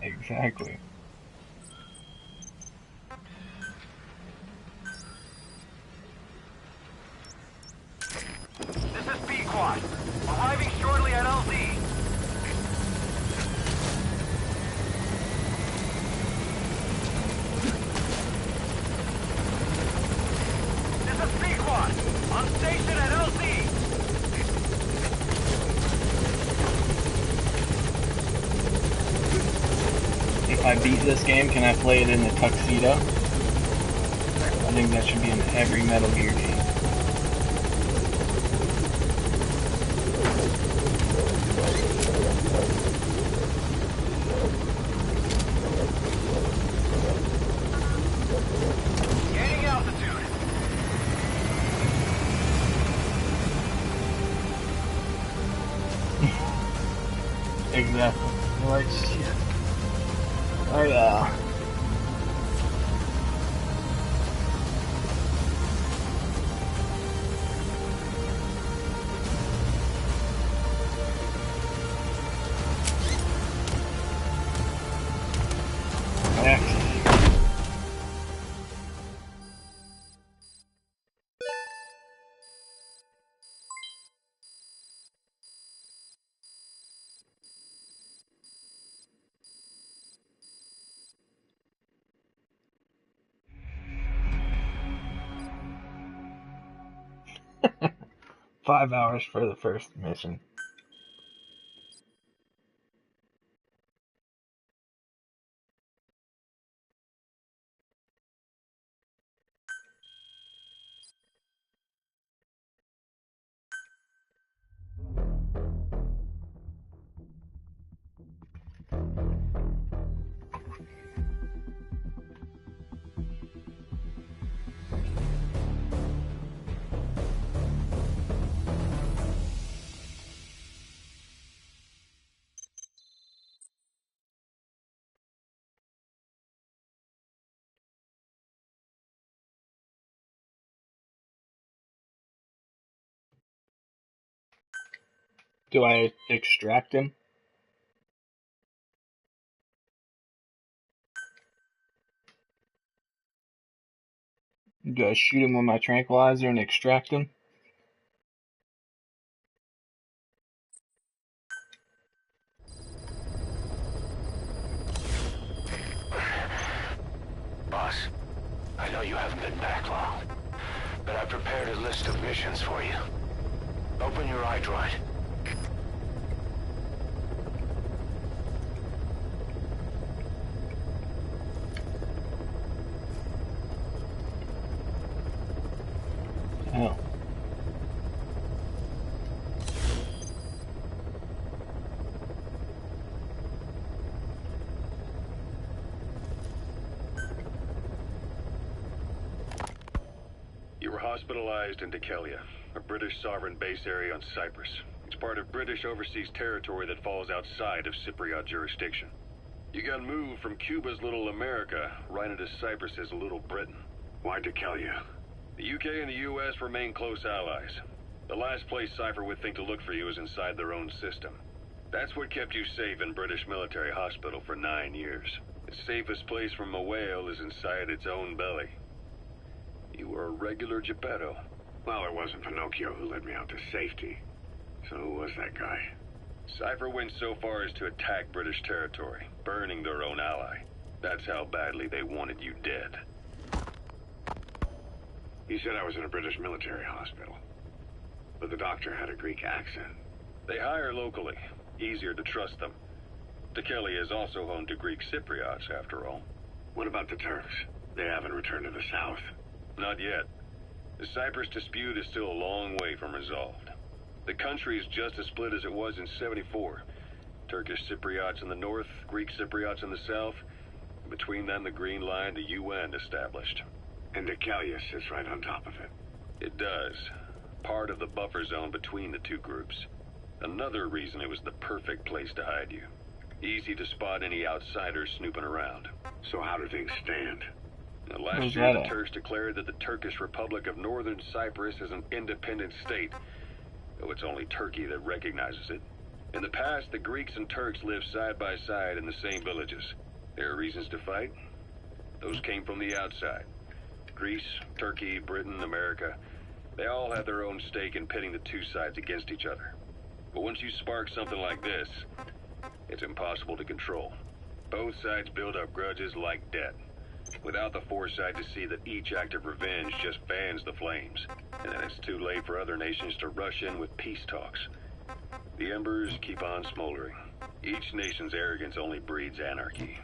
Exactly. This is Pequod. Arriving shortly at LZ. This is Pequod. On station at LZ. If I beat this game, can I play it in a tuxedo? I think that should be in every Metal Gear game. Oh yeah. Excellent. 5 hours for the first mission. Do I extract him? Do I shoot him with my tranquilizer and extract him? Boss, I know you haven't been back long, but I've prepared a list of missions for you. Open your iDroid. Oh. You were hospitalized in Dekelia, a British sovereign base area on Cyprus. It's part of British overseas territory that falls outside of Cypriot jurisdiction. You got moved from Cuba's Little America right into Cyprus's Little Britain. Why Dekelia? The UK and the US remain close allies. The last place Cypher would think to look for you is inside their own system. That's what kept you safe in British military hospital for 9 years. The safest place from a whale is inside its own belly. You were a regular Geppetto. Well, it wasn't Pinocchio who led me out to safety. So who was that guy? Cypher went so far as to attack British territory, burning their own ally. That's how badly they wanted you dead. He said I was in a British military hospital. But the doctor had a Greek accent. They hire locally. Easier to trust them. Dekelia is also home to Greek Cypriots, after all. What about the Turks? They haven't returned to the south. Not yet. The Cyprus dispute is still a long way from resolved. The country is just as split as it was in '74. Turkish Cypriots in the north, Greek Cypriots in the south. Between them, the Green Line, the UN established. And Dekelia sits right on top of it. It does. Part of the buffer zone between the two groups. Another reason it was the perfect place to hide you. Easy to spot any outsiders snooping around. So how do things stand? Now, last year, the Turks declared that the Turkish Republic of Northern Cyprus is an independent state, though it's only Turkey that recognizes it. In the past, the Greeks and Turks lived side by side in the same villages. There are reasons to fight. Those came from the outside. Greece, Turkey, Britain, America, they all had their own stake in pitting the two sides against each other. But once you spark something like this, it's impossible to control. Both sides build up grudges like debt, without the foresight to see that each act of revenge just fans the flames, and then it's too late for other nations to rush in with peace talks. The embers keep on smoldering. Each nation's arrogance only breeds anarchy.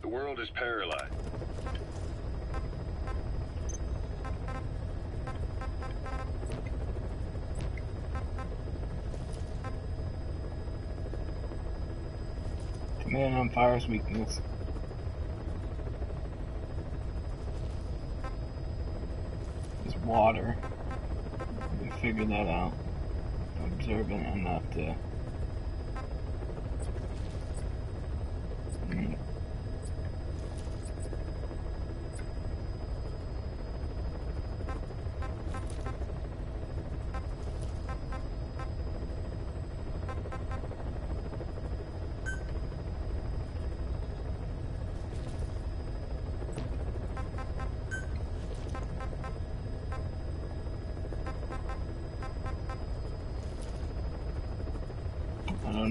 The world is paralyzed. Command on fire's weakness. Is water. We can figure that out. Observant enough to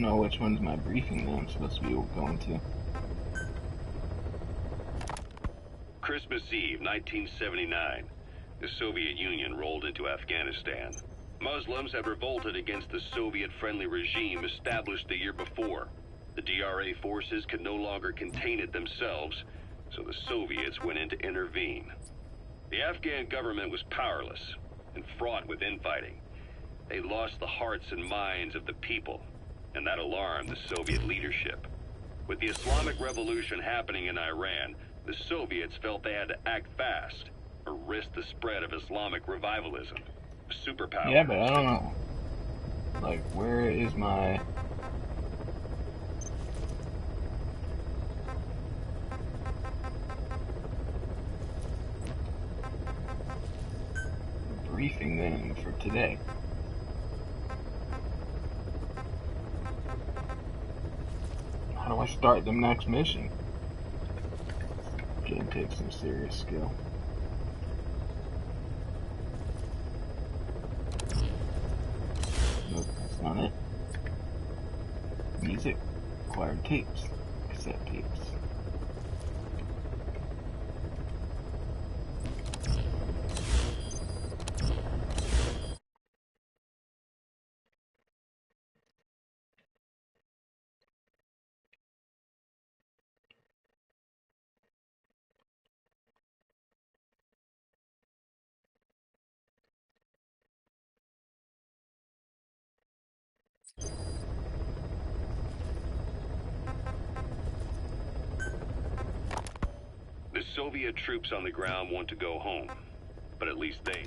know which one's my briefing that I'm supposed to be going to. Christmas Eve, 1979. The Soviet Union rolled into Afghanistan. Muslims had revolted against the Soviet-friendly regime established the year before. The DRA forces could no longer contain it themselves, so the Soviets went in to intervene. The Afghan government was powerless and fraught with infighting. They lost the hearts and minds of the people, and that alarmed the Soviet leadership. With the Islamic Revolution happening in Iran, the Soviets felt they had to act fast or risk the spread of Islamic revivalism. Superpower. Yeah, but I don't know. Like, where is my... briefing then for today? How do I start the next mission? Game takes some serious skill. Nope, that's not it. Music, acquired tapes, cassette tapes. The Soviet troops on the ground want to go home, but at least they...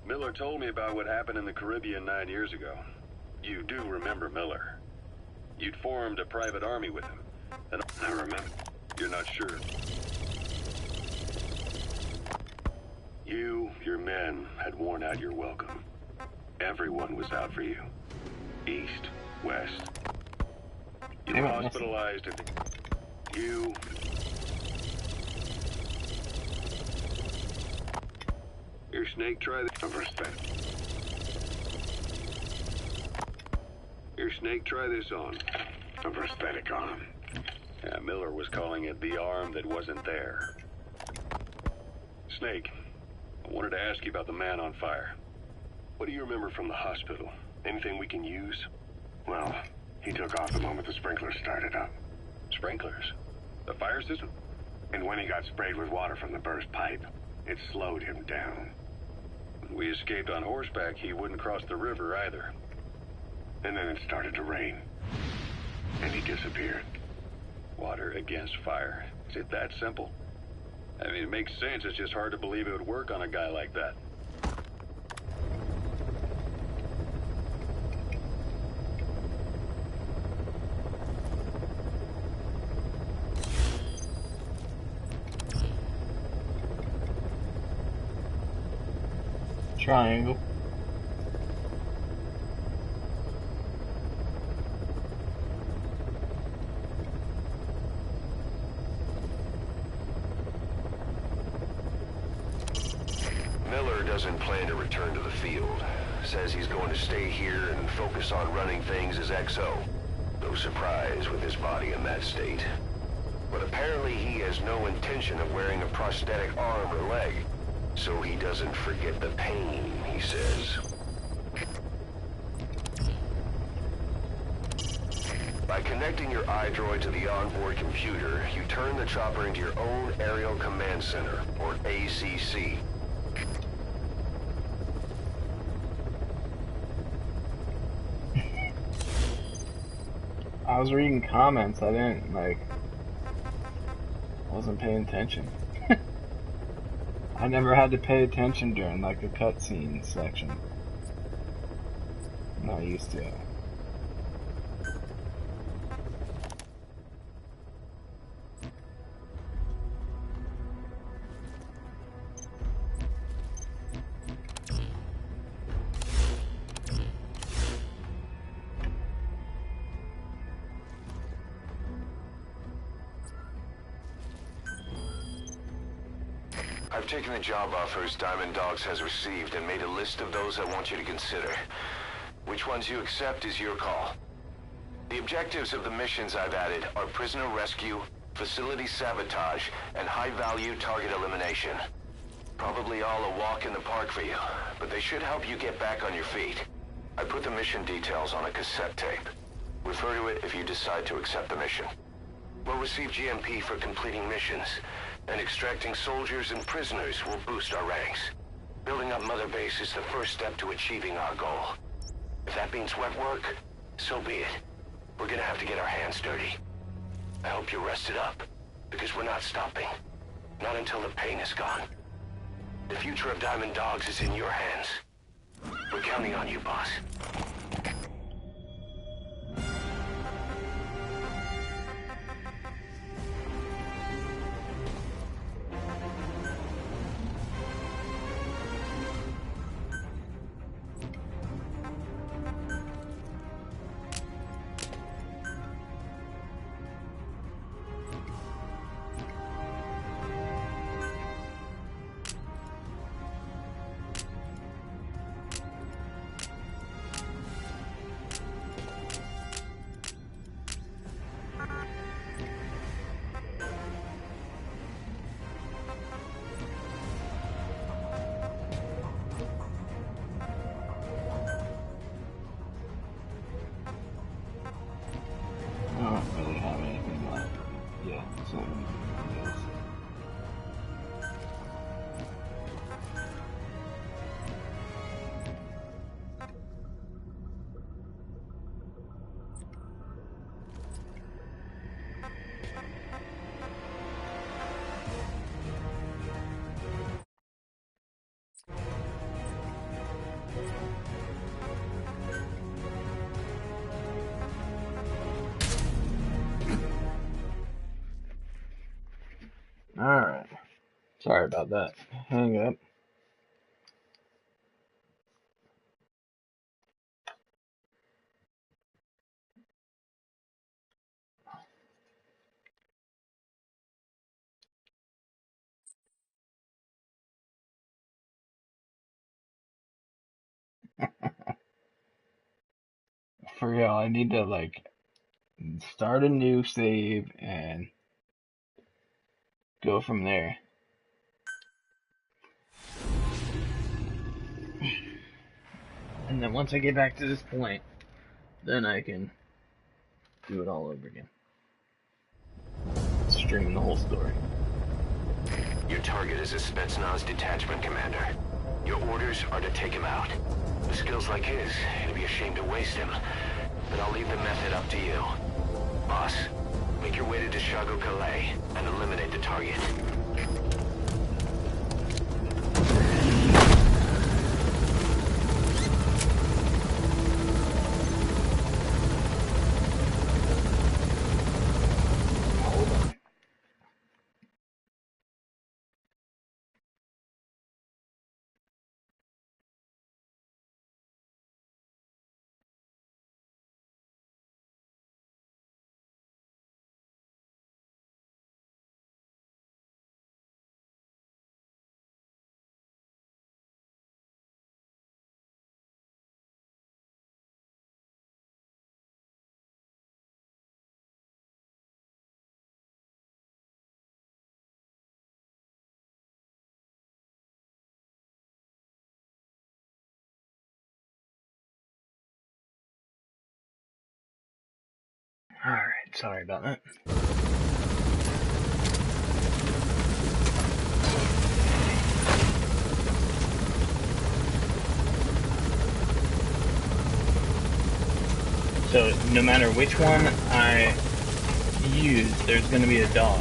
Miller told me about what happened in the Caribbean 9 years ago. You do remember Miller. You'd formed a private army with him. And I remember. You're not sure. You, your men, had worn out your welcome. Everyone was out for you. East, west. You were hospitalized and you... Here, Snake, try this. Here, Snake, try this on. A prosthetic arm. Yeah, Miller was calling it the arm that wasn't there. Snake, I wanted to ask you about the man on fire. What do you remember from the hospital? Anything we can use? Well, he took off the moment the sprinklers started up. Sprinklers? The fire system? And when he got sprayed with water from the burst pipe, it slowed him down. When we escaped on horseback, he wouldn't cross the river either. And then it started to rain. And he disappeared. Water against fire. Is it that simple? I mean, it makes sense. It's just hard to believe it would work on a guy like that. Triangle. Miller doesn't plan to return to the field. Says he's going to stay here and focus on running things as XO. No surprise with his body in that state. But apparently he has no intention of wearing a prosthetic arm or leg. So he doesn't forget the pain, he says. By connecting your iDroid to the onboard computer, you turn the chopper into your own Aerial Command Center, or ACC. I was reading comments, I wasn't paying attention. I never had to pay attention during like a cutscene section. I'm not used to it. I've taken the job offers Diamond Dogs has received and made a list of those I want you to consider. Which ones you accept is your call. The objectives of the missions I've added are prisoner rescue, facility sabotage, and high-value target elimination. Probably all a walk in the park for you, but they should help you get back on your feet. I put the mission details on a cassette tape. Refer to it if you decide to accept the mission. We'll receive GMP for completing missions, and extracting soldiers and prisoners will boost our ranks. Building up Mother Base is the first step to achieving our goal. If that means wet work, so be it. We're gonna have to get our hands dirty. I hope you're rested up, because we're not stopping. Not until the pain is gone. The future of Diamond Dogs is in your hands. We're counting on you, boss. Alright. Sorry about that. Hang up. For real, I need to like start a new save and go from there. And then once I get back to this point, then I can do it all over again. Streaming the whole story. Your target is a Spetsnaz detachment commander. Your orders are to take him out. With skills like his, it'd be a shame to waste him. But I'll leave the method up to you. Boss, make your way to Deshago Calais and eliminate the target. Alright, sorry about that. So, no matter which one I use, there's going to be a dog.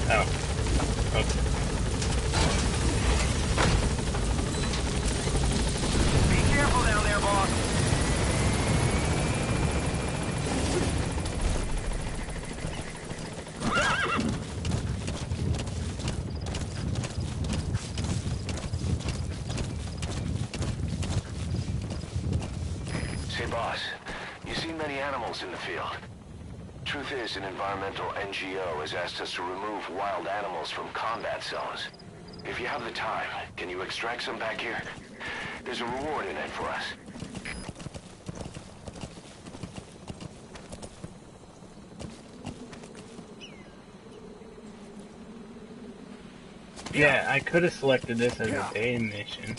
Oh. Okay. Be careful down there, boss. Say, boss, You see many animals in the field. Truth is, an environmental NGO has asked us to remove wild animals from combat zones. If you have the time, can you extract some back here? There's a reward in it for us. Yeah, I could have selected this as a day mission.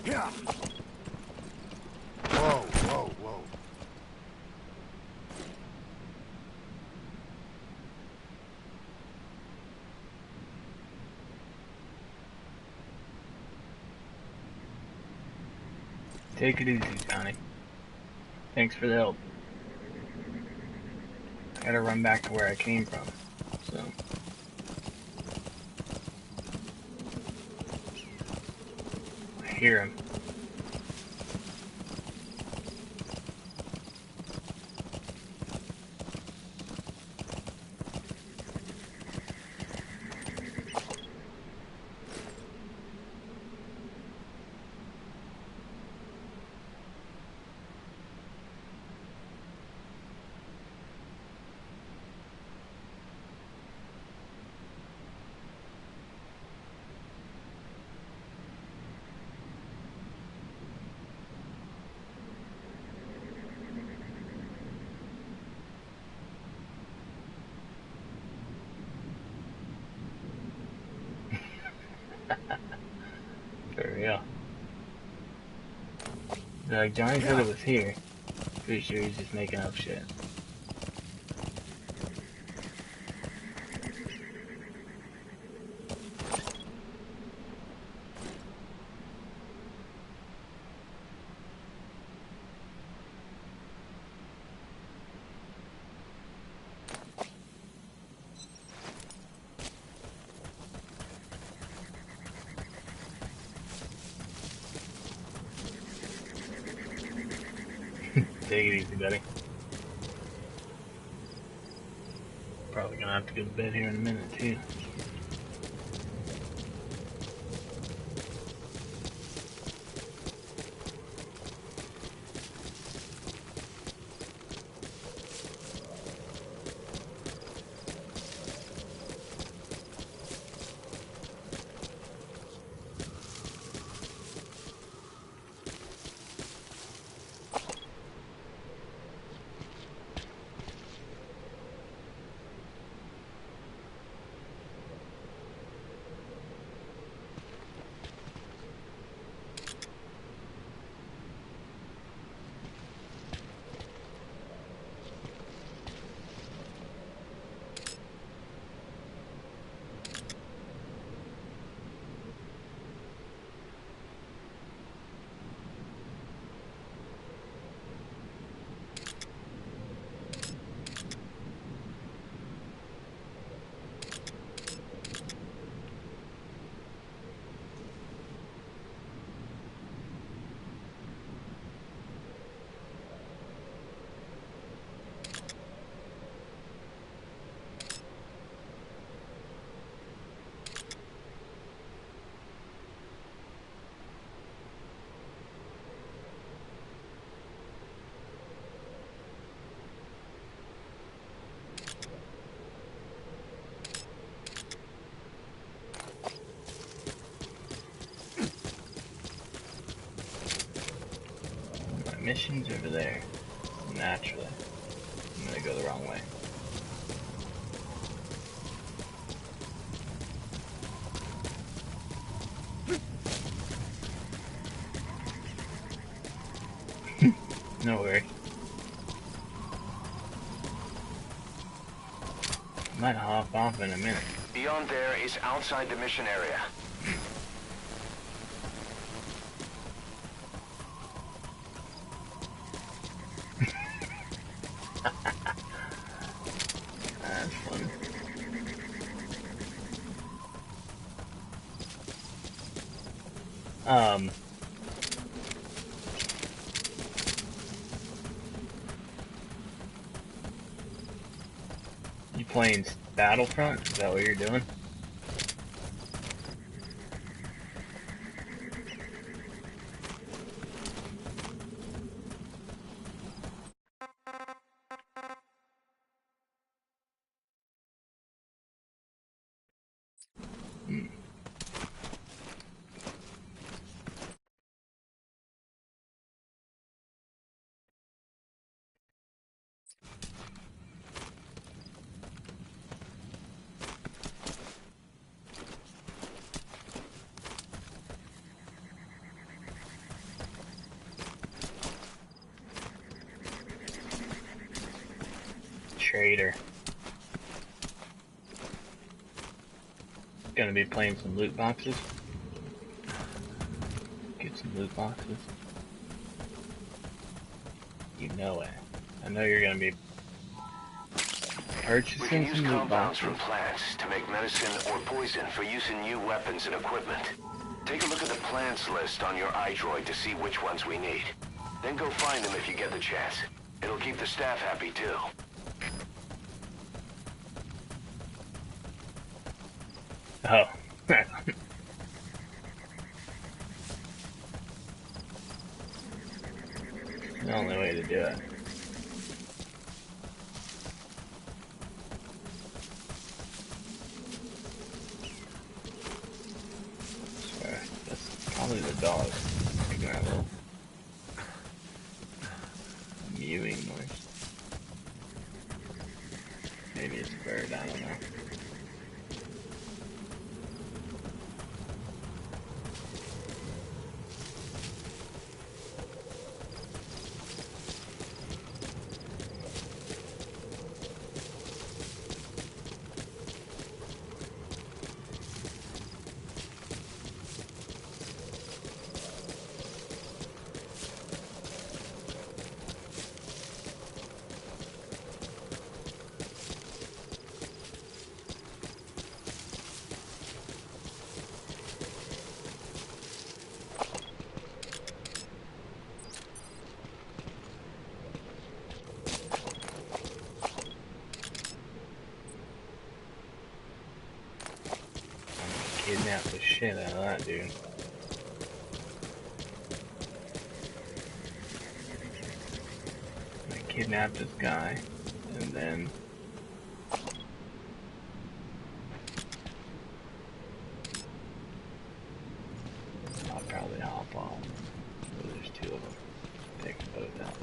Yeah. Whoa, whoa, whoa. Take it easy, Johnny. Thanks for the help. I gotta run back to where I came from, so. I hear him. For real. Like, Johnny said it was here. Pretty sure he's just making up shit. Take it easy, buddy. Probably gonna have to go to bed here in a minute, too. Mission's over there. Naturally. I'm gonna go the wrong way. No worry. Might hop off in a minute. Beyond there is outside the mission area. That's fun. You playing Battlefront? Is that what you're doing? Trader. Gonna be playing some loot boxes. Get some loot boxes. You know it. I know you're gonna be We can purchasing use some loot compounds boxes. from plants to make medicine or poison for use in new weapons and equipment. Take a look at the plants list on your iDroid to see which ones we need. Then go find them if you get the chance. It'll keep the staff happy too. Oh. The only way to do it. Sorry, that's probably the dog making that little mewing noise. Maybe it's a bird, I don't know. Kidnap the shit out of that dude. I kidnapped this guy, and then I'll probably hop off. Oh, there's two of them. Take them both out.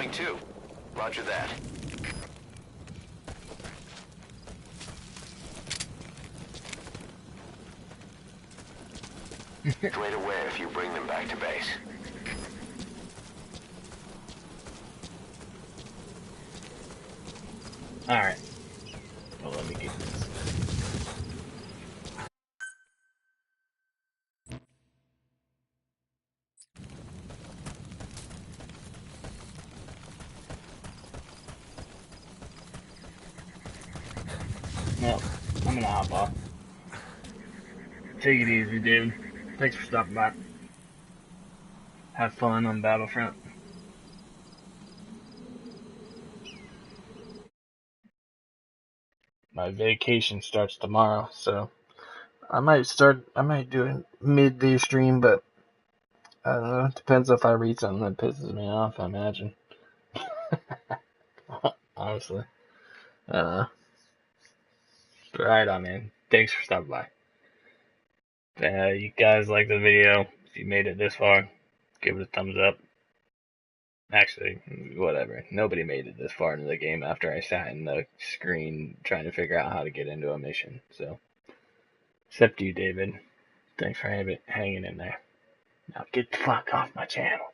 22. Roger that. Straight away if you bring them back to base. Alright. Well, let me get this. Well, I'm gonna hop off. Take it easy, dude. Thanks for stopping by. Have fun on Battlefront. My vacation starts tomorrow, so I might do a midday stream, but I don't know. It depends if I read something that pisses me off, I imagine. Honestly. Right on, man. Thanks for stopping by. You guys like the video. If you made it this far, give it a thumbs up. Actually, whatever. Nobody made it this far into the game after I sat in the screen trying to figure out how to get into a mission. So, except you, David. Thanks for hanging in there. Now get the fuck off my channel.